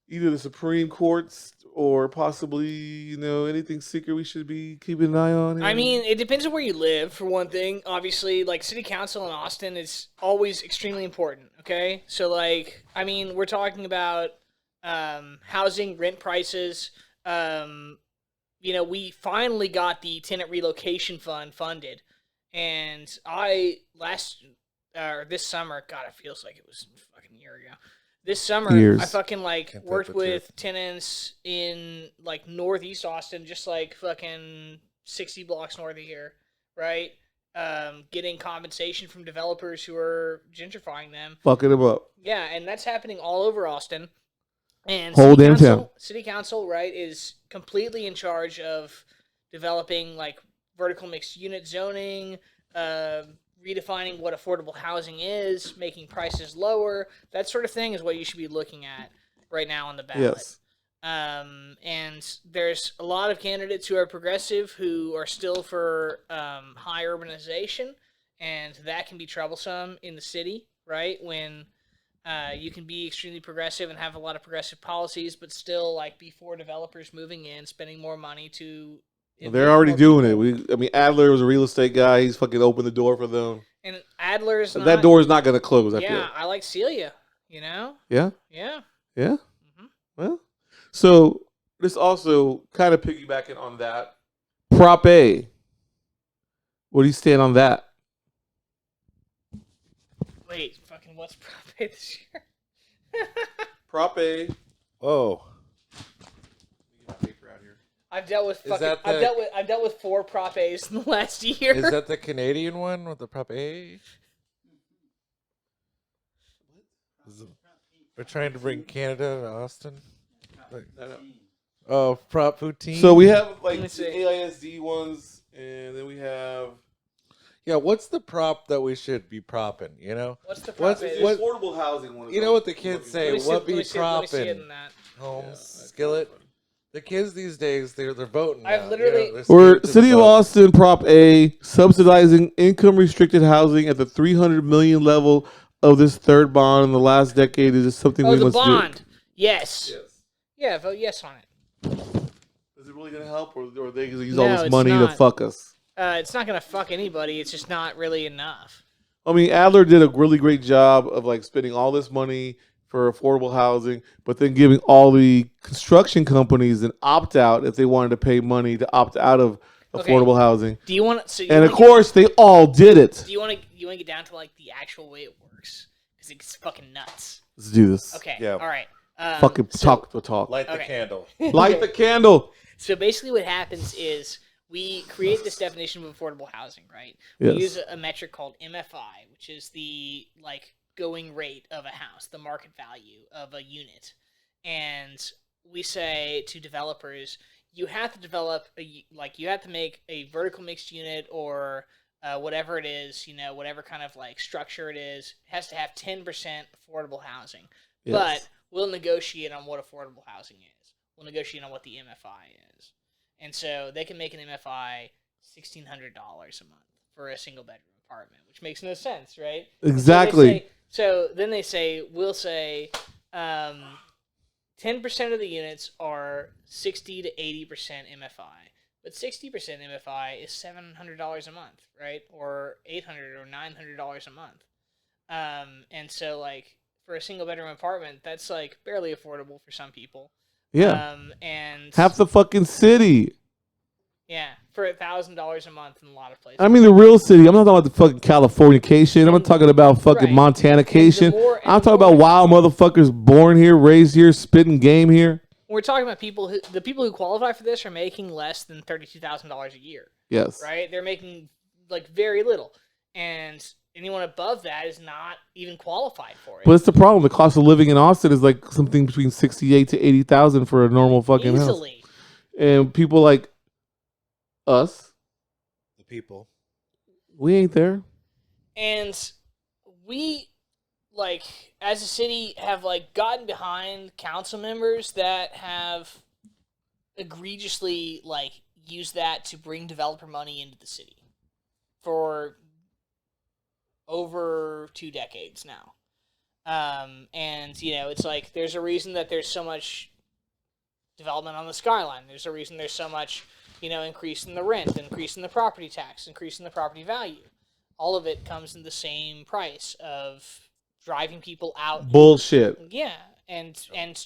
either the Supreme Courts or possibly, anything secret we should be keeping an eye on. I mean, it depends on where you live. For one thing, obviously, like city council in Austin is always extremely important. Okay, so like, I mean, we're talking about housing, rent prices, we finally got the tenant relocation fund funded, and this summer, God, it feels like it was a fucking year ago. This summer, Years. I fucking Can't worked tell the truth. with tenants in northeast Austin, just fucking 60 blocks north of here, right? Getting compensation from developers who are gentrifying them. Fucking them up. Yeah, and that's happening all over Austin. And Whole damn town. City council, right, is completely in charge of developing vertical mixed unit zoning, redefining what affordable housing is, making prices lower. That sort of thing is what you should be looking at right now on the ballot. Yes. And there's a lot of candidates who are progressive who are still for high urbanization, and that can be troublesome in the city, right? When you can be extremely progressive and have a lot of progressive policies, but still be for developers moving in, spending more money to. They're already doing it. Adler was a real estate guy. He's fucking opened the door for them. And Adler's That door is not going to close, I Yeah, feel. I like Celia, Yeah? Yeah. Yeah? Mhm. Well, so this also kind of piggybacking on that. Prop A. Where do you stand on that? Wait, fucking what's Prop A this year? Prop A. Oh, I've dealt with Is that the- I've dealt with 4 Prop A's in the last year. is that the Canadian one with the Prop A? We're trying to bring Canada to Austin. Oh, Prop 15. So we have Let me see. AISD ones, and then we have Yeah, what's the prop that we should be propping? You know, What's the What's- Prop A? the what- affordable housing one. you know what the kids say? Let me see- What let be me see- let me see it propping? in that. Holmes, Skillet. The kids these days, they're voting. I've now, literally- you know, they're We're scared to City of vote. Austin Prop A subsidizing income restricted housing at the 300 million level of this third bond in the last decade is just something Oh, we the must bond. do. Yes. Yes. Yeah, vote yes on it. Is it really going to help, or are they going to use No, all this it's money to not. fuck us? It's not gonna fuck anybody. It's just not really enough. I mean, Adler did a really great job of spending all this money for affordable housing, but then giving all the construction companies an opt out if they wanted to pay money to opt out of Okay. affordable housing. Do you want to? And of course, they all did it. do you want to get down to the actual way it works? Because it's fucking nuts. Let's do this. Okay. Yeah. All right. Fucking so- talk the talk. Light the Okay. candle. Light the candle. So basically, what happens is we create this definition of affordable housing, right? Yes. We use a metric called MFI, which is the going rate of a house, the market value of a unit, and we say to developers, you have to develop you have to make a vertical mixed unit or whatever it is, whatever kind of structure it is, it has to have 10% affordable housing. Yes. But we'll negotiate on what affordable housing is. We'll negotiate on what the MFI is. And so they can make an MFI $1,600 a month for a single bedroom apartment, which makes no sense, right? Exactly. So then we'll say 10% of the units are 60 to 80% MFI. But 60% MFI is $700 a month, right? Or $800 or $900 a month. And so for a single bedroom apartment, that's barely affordable for some people. Yeah. And Half the fucking city. yeah, for $1,000 a month in a lot of places. I mean, the real city. I'm not talking about the fucking Californication. I'm not talking about fucking Right. Montanacation. And the more- I'm talking about wild motherfuckers born here, raised here, spitting game here. We're talking about the people who qualify for this are making less than $32,000 a year, Yes. right? They're making very little, and anyone above that is not even qualified for it. But it's the problem. The cost of living in Austin is something between 68 to 80,000 for a normal fucking house. Easily. And people like us, The people. we ain't there. And we, as a city, have gotten behind council members that have egregiously used that to bring developer money into the city for over 2 decades now. And it's there's a reason that there's so much development on the skyline. There's a reason there's so much increase in the rent, increase in the property tax, increase in the property value. All of it comes in the same price of driving people out. Bullshit. Yeah, and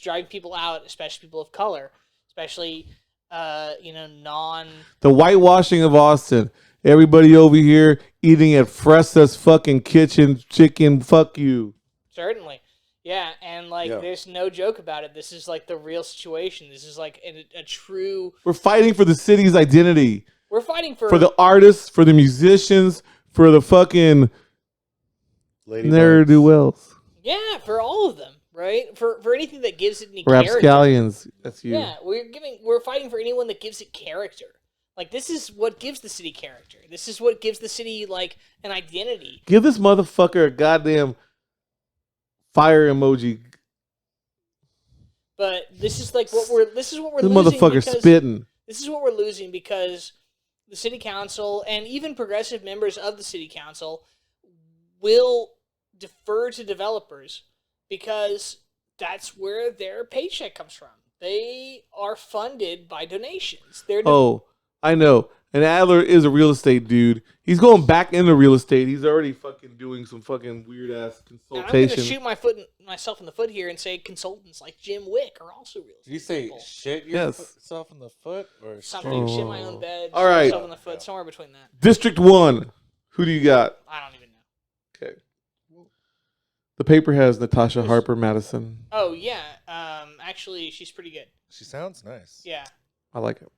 driving people out, especially people of color, especially non. The whitewashing of Austin. Everybody over here eating at Fressa's fucking kitchen chicken. Fuck you. Certainly. Yeah, and there's no joke about it. This is like the real situation. This is like a true. We're fighting for the city's identity. We're fighting for the artists, for the musicians, for the fucking ne'er-do-wells. Yeah, for all of them, right? For anything that gives it any character. Rapscallions. That's you. Yeah, we're fighting for anyone that gives it character. Like, this is what gives the city character. This is what gives the city like an identity. Give this motherfucker a goddamn fire emoji. But this is like what we're This losing. motherfucker because spitting. This is what we're losing because the city council and even progressive members of the city council will defer to developers because that's where their paycheck comes from. They are funded by donations. I know. And Adler is a real estate dude. He's going back into real estate. He's already fucking doing some fucking weird ass I'm consultation. going to shoot myself in the foot here and say consultants like Jim Wick are also real estate. Did you say people. shit yourself in the foot or Something, shit my own bed, all right. shoot myself in the foot, somewhere between that. District 1. Who do you got? I don't even know. Okay. The paper has Natasha Harper Madison. Oh, yeah. Actually, she's pretty good. She sounds nice. Yeah. I like it.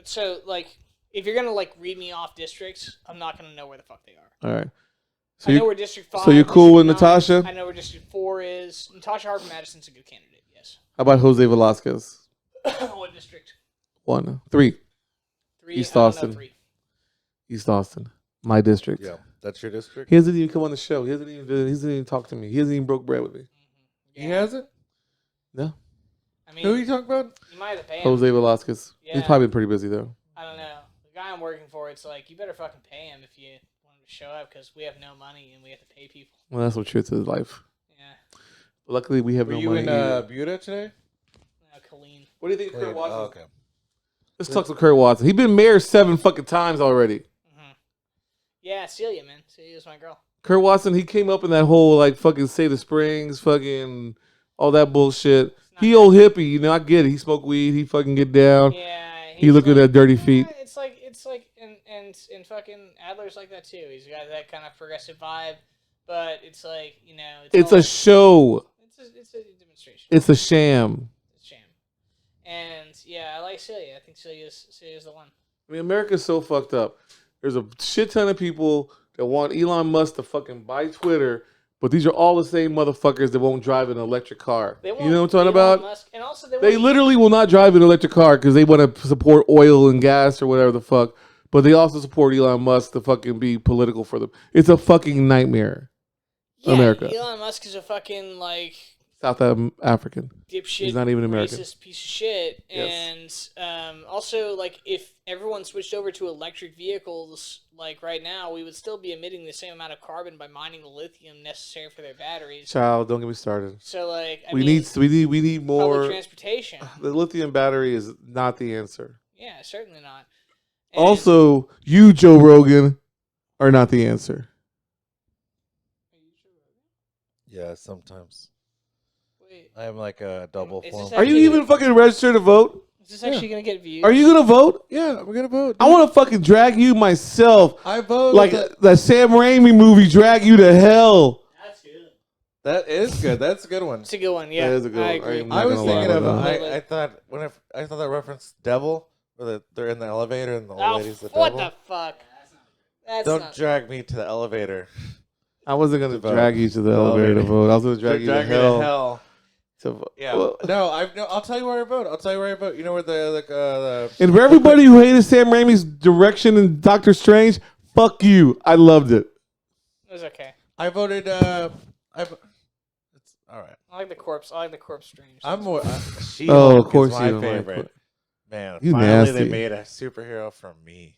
So, if you're going to, read me off districts, I'm not going to know where the fuck they are. All right. So I know where District 5 So you're cool with District 9, Natasha? I know where District 4 is. Natasha Harper Madison's a good candidate, yes. How about Jose Velasquez? What district? 1. 3. 3? East I don't know, Austin. 3. East Austin. My district. Yeah, that's your district? He hasn't even come on the show. He hasn't even talked to me. He hasn't even broke bread with me. Yeah. He hasn't? No. I mean, Who are you talking about? you might have to pay him. Jose Velasquez. Yeah. He's probably been pretty busy, though. I don't know. The guy I'm working for, it's like, you better fucking pay him if you want him to show up because we have no money and we have to pay people. Well, that's what truth is life. Yeah. Luckily, we have Were no you money. in either. Buda today? No, Colleen. What do you think of Kurt Wait, Watson? oh, okay. Let's talk to Kurt Watson. He's been mayor 7 fucking times already. Mm-hmm. Yeah, Celia, man. Celia's my girl. Kurt Watson, he came up in that whole fucking Say the Springs, fucking all that bullshit. He old hippie, I get it. He smoked weed. He fucking get down. Yeah. He look at that dirty feet. Yeah, it's like, and fucking Adler's like that too. He's got that kind of progressive vibe, but it's like, It's a show. It's a demonstration. It's a sham. It's a sham. And yeah, I like Celia. I think Celia's the one. I mean, America's so fucked up. There's a shit ton of people that want Elon Musk to fucking buy Twitter, but these are all the same motherfuckers that won't drive an electric car. They want You know what I'm talking Elon about? Musk, and also They literally will not drive an electric car because they want to support oil and gas or whatever the fuck. But they also support Elon Musk to fucking be political for them. It's a fucking nightmare. America. Elon Musk is a fucking South African. dipshit, He's not even American. racist piece of shit. Yes. And also, if everyone switched over to electric vehicles, right now, we would still be emitting the same amount of carbon by mining the lithium necessary for their batteries. Child, don't get me started. So, We need more. public transportation. The lithium battery is not the answer. Yeah, certainly not. And Also, you, Joe Rogan, are not the answer. Yeah, sometimes. Wait, I am like a double Is form. this Are you even fucking registered to vote? is this actually going to get views? Are you gonna vote? Yeah, we're gonna vote. I want to fucking drag you myself, I vote. like that Sam Raimi movie, drag you to hell. That's good. That is good. That's a good one. It's a good one, yeah. That is a good I one. agree. I'm I not was gonna lie thinking of. about that. I thought I thought that referenced Devil, where they're in the elevator and the old lady's the what devil. the fuck? That's Don't not... drag me to the elevator. I wasn't gonna vote. drag you to the elevator to vote. I was gonna drag you to Drag me hell. to hell. To vote. Yeah. Well, No, I'll tell you where I vote. I'll tell you where I vote. You know where the and for everybody who hated Sam Raimi's direction in Doctor Strange, fuck you. I loved it. It was okay. I voted. It's all right. I like the corpse. I like the corpse strange. I'm more. She Oh, of course is my you don't like favorite. it. Man, You finally they nasty. made a superhero from me.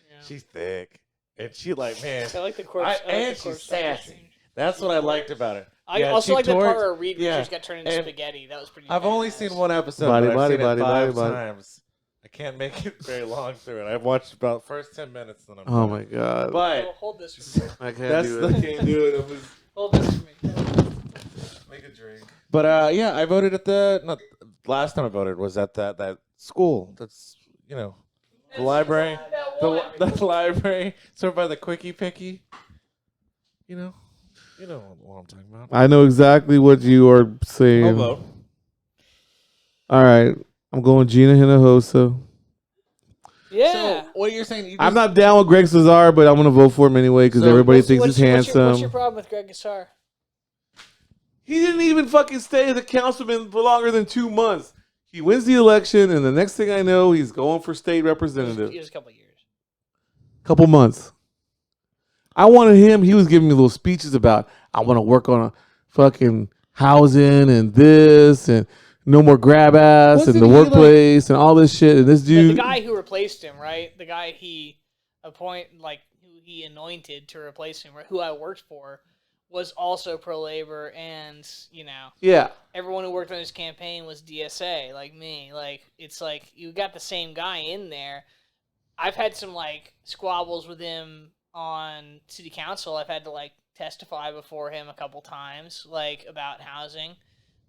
Yeah. She's thick, and she man. I like the corpse. I like and the corpse she's strange. sassy. That's what I liked about her. I Yeah, also she like the part tore- where Reed yeah, Richards got turned into and spaghetti. That was pretty. I've only badass. seen one episode, Body, but I've body, seen body, it five body, body. times. I can't make it very long through it. I've watched about first 10 minutes, then I'm Oh done. my god. Oh, But hold this for me. I can't That's do the- it. I can't do it. I'm just- Hold this for me. Make a drink. But yeah, I voted at the last time I voted was at that school. That's the library, the library, served by the Quickie Picky. You know what I'm talking about. I know exactly what you are saying. I'll vote. All right, I'm going Gina Hinojosa. Yeah. So what you're saying? I'm not down with Greg Cesar, but I'm gonna vote for him anyway because So everybody thinks he's What's handsome. your problem with Greg Gassar? He didn't even fucking stay as a councilman for longer than 2 months. He wins the election, and the next thing I know, he's going for state representative. It was a couple of years. Couple months. I wanted him. He was giving me little speeches about I want to work on a fucking housing and this and no more grab ass Wasn't and the he, workplace and all this shit. And this The dude, guy who replaced him, right? The guy who he anointed to replace him, right? Who I worked for, was also pro-labor, and yeah, everyone who worked on his campaign was DSA, like me. Like, it's like you got the same guy in there. I've had some like squabbles with him on city council. I've had to like testify before him a couple times, like about housing.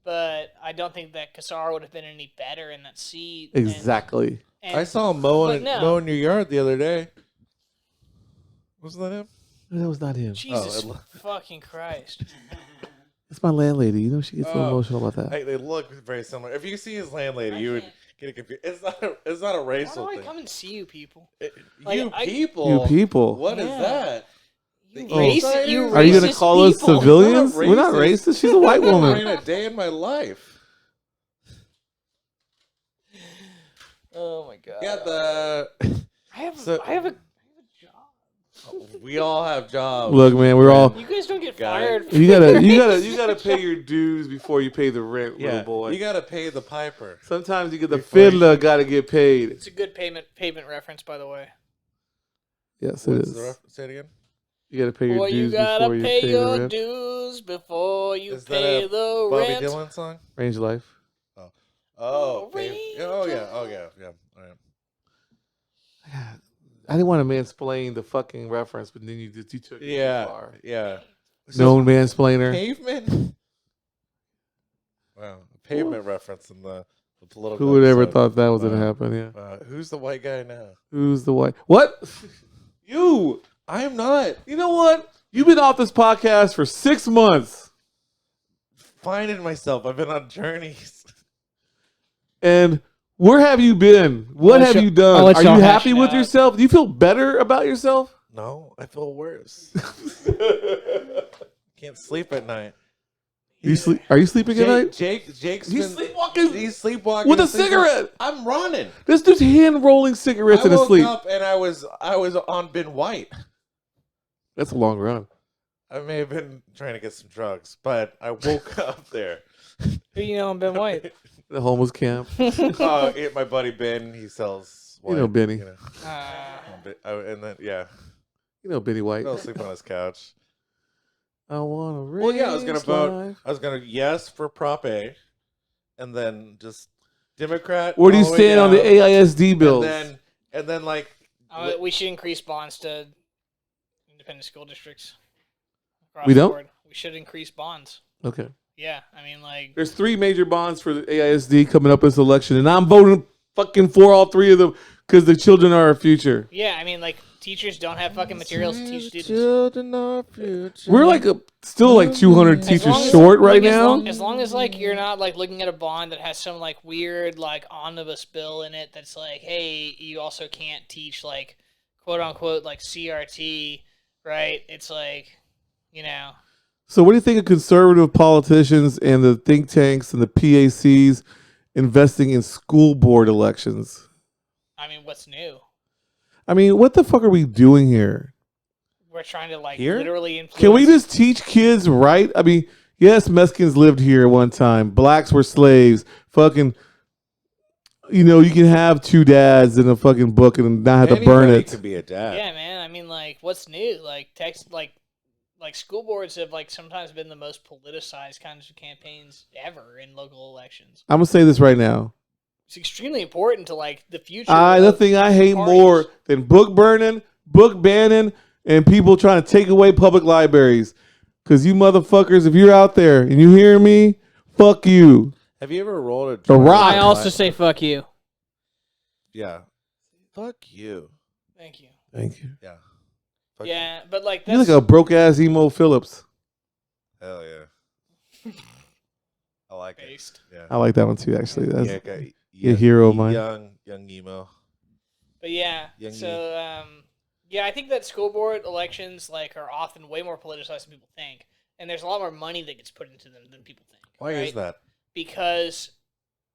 But I don't think that Kassar would have been any better in that seat. exactly. And I saw him mowing your yard the other day. Wasn't that him? That was not him. Jesus fucking Christ. It's my landlady. You know she gets so emotional about that. They look very similar. If you see his landlady, you would get confused. It's not a racial Why do I thing. come and see you people? You You people. What is that? You Insiders? racist Are you going to people. call us civilians? We're We're not not racist. racist. She's a white I woman. ran a day in my life. Oh my god. Yeah, I have So- a job. we all have jobs. Look, man, we're all. You guys don't get Guy. fired. You gotta pay your dues before you pay the rent, little boy. You gotta pay the piper. Sometimes you get the Before you- fiddler gotta get paid. It's a good payment reference, by the way. Yes, it What's is. the say it again? You gotta pay your Boy, you dues gotta before you pay pay the your rent. dues before you Is that pay a the Bobby rent. Dylan song? Range life. Oh, Range yeah. Oh yeah. All right. I didn't want to mansplain the fucking reference, but then you took it too Yeah, far. yeah. Known mansplainer. Pavement. Wow, a pavement reference in the political. Who would ever episode. thought that was gonna Wow. happen? Yeah. Who's the white guy now? Who's the white? What? You. I am not You know what? You've been off this podcast for 6 months, finding myself. I've been on journeys. and where have you been? What I'll have let you you- done? I'll let Are y'all you hash happy it with out. yourself? Do you feel better about yourself? No, I feel worse. Can't sleep at night. You sleep? Are you sleeping at night? Jake's He's been sleepwalking He's sleepwalking with a and sleepwalking. cigarette. I'm running. This dude's hand rolling cigarettes I in his woke sleep. up and I was on Ben White. That's a long run. I may have been trying to get some drugs, but I woke up there. Who you know, Ben White? The homeless camp. My buddy Ben, he sells. You know white, Benny. And then You know Benny White. I'll sleep on his couch. I wanna Well, yeah, I was gonna raise vote. life. I was gonna yes for Prop A, and then just Democrat. Where do you all way stand on the down, AISD bills? And then like We should increase bonds to independent school districts. Across We the don't? board. We should increase bonds. Okay. Yeah, I mean, like, There's 3 major bonds for the AISD coming up this election, and I'm voting fucking for all 3 of them because the children are our future. yeah, I mean, like, teachers don't have fucking materials to teach students. children are future. We're like still like 200 As teachers long as- short right like, now. As long as like you're not like looking at a bond that has some like weird like omnibus bill in it that's like, hey, you also can't teach like quote unquote like CRT, right? It's like, you know, So what do you think of conservative politicians and the think tanks and the PACs investing in school board elections? I mean, what's new? I mean, what the fuck are we doing here? We're trying to like Here? literally influence. Can we just teach kids right? I mean, yes, Mexicans lived here at one time. Blacks were slaves. Fucking, you know, you can have 2 dads in a fucking book and not have to burn Anybody it. could be a dad. Yeah, man. I mean, like, what's new? Like, like school boards have like sometimes been the most politicized kinds of campaigns ever in local elections. I'm gonna say this right now. It's extremely important to like the future. The of thing I hate parties. more than book burning, book banning, and people trying to take away public libraries. Because you motherfuckers, if you're out there and you hear me, fuck you. Have you ever rolled a The joint? Rock. I also say fuck you. Yeah. Fuck you. Thank you. Thank you. Yeah. Fuck Yeah, but like You're that's like a broke ass emo Phillips. you. Hell yeah. I like it. based. I Yeah. like that one too. Actually, that's okay. a hero of mine. Young emo. But yeah, Young so yeah, I think that school board elections like are often way more politicized than people think, and there's a lot more money that gets put into them than people think. Why right? is that? Because,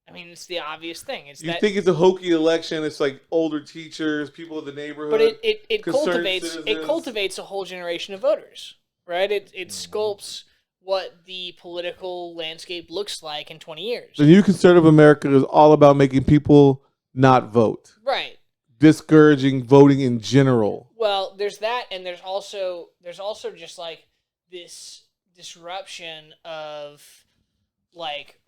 I mean, it's the obvious thing. It's You that, think it's a hokey election? It's like older teachers, people in the neighborhood. but it concerned cultivates citizens. a whole generation of voters, right? It sculpts what the political landscape looks like in 20 years. The new conservative America is all about making people not vote, Right. discouraging voting in general. Well, there's that, and there's also just like this disruption of like,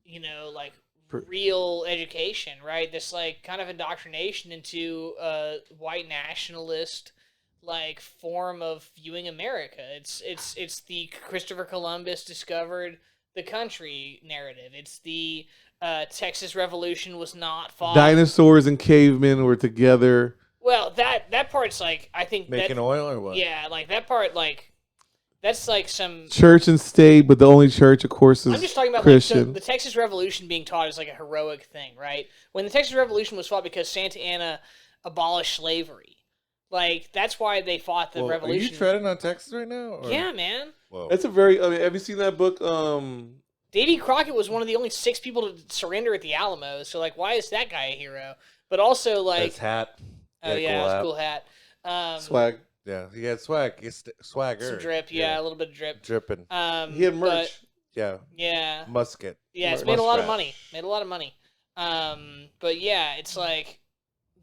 you know, like real education, right? This like kind of indoctrination into a white nationalist like form of viewing America. It's the Christopher Columbus discovered the country narrative. It's the Texas Revolution was not fought. Dinosaurs and cavemen were together. Well, that part's like I think Making oil or what? yeah, like that part like that's like some. Church and state, but the only church, of course, is I'm just talking about Christian. like the Texas Revolution being taught as like a heroic thing, right? When the Texas Revolution was fought because Santa Anna abolished slavery, like that's why they fought the Well, revolution. Are you treading on Texas right now? Or? Yeah, man. Whoa. That's a very. I mean, have you seen that book? Davy Crockett was one of the only 6 people to surrender at the Alamo, so like, why is that guy a hero? But also like, His hat. oh yeah, cool it was hat. a cool hat. Swag. Yeah, he had swag. He's swagger. Some drip, yeah, a little bit of drip. Dripping. He had merch. Yeah. Yeah, Musket. yeah, it's made a lot of Muskrat. money. Made a lot of money. But yeah, it's like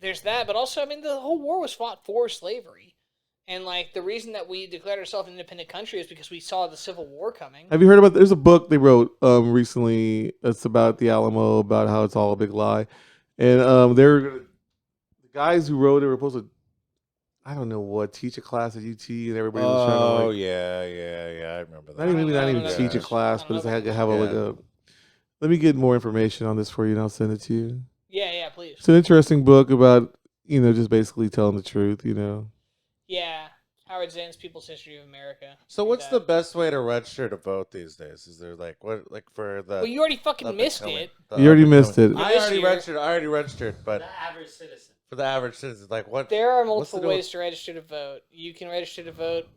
there's that, but also I mean the whole war was fought for slavery, and like the reason that we declared ourselves an independent country is because we saw the Civil War coming. Have you heard about? There's a book they wrote recently. It's about the Alamo, about how it's all a big lie, and the guys who wrote it were supposed to, I don't know what, teach a class at UT, and everybody was trying to Oh like, yeah. I remember that. not even Yeah. teach a class, I but don't it's know like have a like a. Let me get more information on this for you, and I'll send it to you. Yeah, please. It's an interesting book about just basically telling the truth. Yeah, Howard Zinn's People's History of America. So Read what's that. the best way to register to vote these days? Is there like what for the? Well, you already fucking up and missed coming- it. the You already up and missed coming- it. I This already year- registered. but The average citizen. for the average citizen, like what? There are what's the multiple deal ways to register to vote. You can register to vote.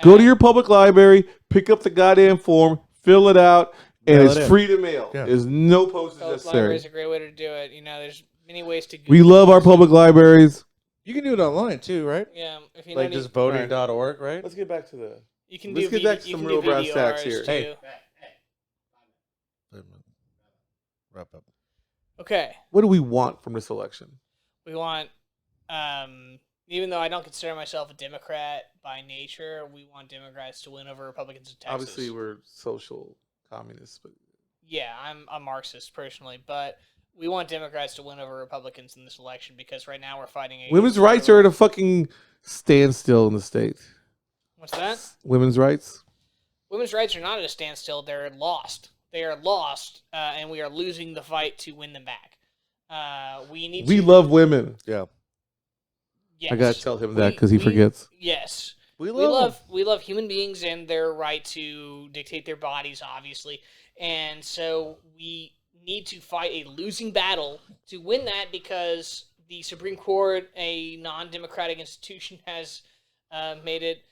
Go to your public library, pick up the goddamn form, fill it out, and Mail it's it in. free to mail. Yeah. There's no postage Public necessary. library is a great way to do it. There's many ways to. We Google love our it. public libraries. You can do it online too, right? Yeah, if you Like know just voting.org, right? Let's get back to the. you can let's do get back to you some can real do brass tacks VDRs here. too. Hey. Hey, Wrap up. Okay, What do we want from this election? we want. Even though I don't consider myself a Democrat by nature, we want Democrats to win over Republicans in Texas. Obviously, we're social communists, but Yeah, I'm a Marxist personally, but we want Democrats to win over Republicans in this election because right now we're fighting against women's rights are at a fucking standstill in the state. What's that? Women's rights. Women's rights are not at a standstill. They're lost. They are lost, and we are losing the fight to win them back. We love women. Yeah. Yes. I gotta tell him that because he forgets. Yes. We We love human beings and their right to dictate their bodies, obviously. And so we need to fight a losing battle to win that because the Supreme Court, a non-democratic institution, has made it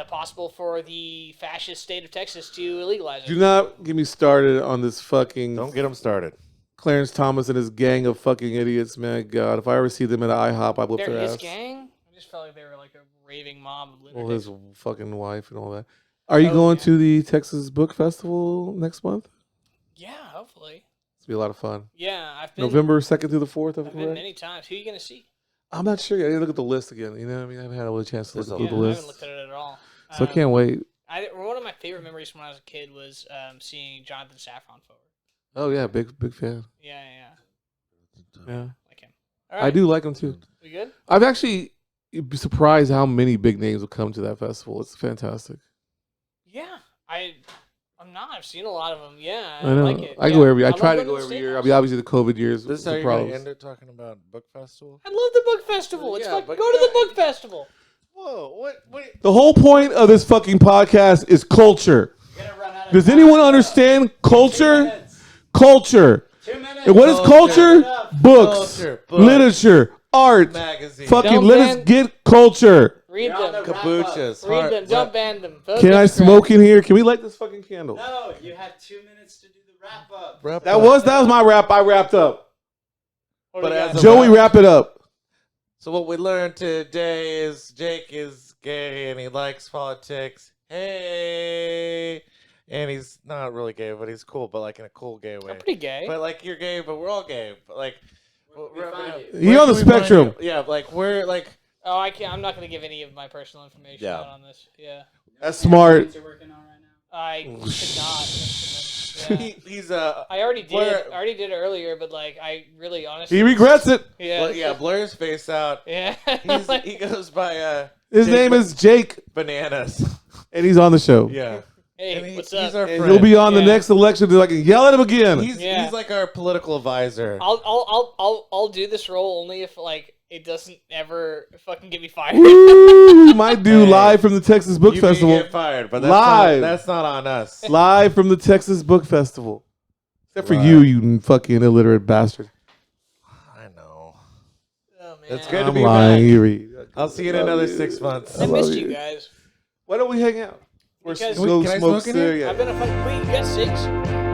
possible for the fascist state of Texas to legalize it. Do not get me started on this fucking Don't get them started. Clarence Thomas and his gang of fucking idiots, man. God, if I ever see them at IHOP, I'd whip They're their his ass. gang? I just felt like they were like a raving mob of Well, lunatics. his fucking wife and all that. Are you Oh, going yeah. to the Texas Book Festival next month? Yeah, hopefully. It's gonna be a lot of fun. Yeah, I've been November 2nd through the 4th, I've been correct? many times. Who are you gonna see? I'm not sure yet. I didn't look at the list again. You know what I mean? I haven't had a chance to There's look a at the I list. haven't looked at it at all. So I can't wait. One of my favorite memories from when I was a kid was seeing Jonathan Safran forward. Oh, yeah. Big fan. Yeah. Yeah. Like him. All right. I do like him too. We good? I've actually be surprised how many big names will come to that festival. It's fantastic. Yeah. I I'm not. I've seen a lot of them. Yeah, I know. like it. I go every. I love try to going go the every State year. I House. mean, obviously the COVID years. This is the how you're going to problems. end it talking about book festival? I love the book festival. It's Yeah, fucking but go to the yeah. book festival. Whoa, what? The whole point of this fucking podcast is culture. You're gonna run out of Does time. anyone understand 2 culture? minutes. Culture. 2 minutes. And what is Culture. culture? Books, Culture, books, literature, art. magazine, Fucking Don't let us ban- get culture. Read You're on them. the kombuchas, Read heart- them. Don't ban them. Vote Can I Democrat. smoke in here? Can we light this fucking candle? No, you have 2 minutes to do the wrap up. Wrap That up. was my rap. I wrapped up. What do But we as got? a- Joey, wrap it up. So what we learned today is Jake is gay and he likes politics. Hey, and he's not really gay, but he's cool, but like in a cool gay way. I'm pretty gay. But like you're gay, but we're all gay. But like, We find you. He on the can we find spectrum. you? Yeah, like we're like. Oh, I can't. I'm not going to give any of my personal information Yeah. out on this. Yeah, That's smart. What you're working on right now? I could not. Yeah. He's I already did. Blur- I already did earlier, but like I really honestly. He regrets it. Yeah. blur his face out. Yeah. He goes by His Jake name is Jake, Bananas. and he's on the show. Yeah. Hey, And what's he's up? our And friend. he'll be on the Yeah. next election so I can yell at him again. He's Yeah. like our political advisor. I'll do this role only if like it doesn't ever fucking get me fired. Woo, we might do Hey. live from the Texas Book You may Festival. get fired, but that's Live. Not, that's not on us. Live from the Texas Book Festival. Except for Right. you fucking illiterate bastard. I know. Oh man. It's good to I'm be lying. back. You read. I'll see you in Love another you. 6 months. I love missed you. you guys. Why don't we hang out? Or Because- go Can I smoke smoke in here? cigarettes. I've been a fucking. Wait, you got 6?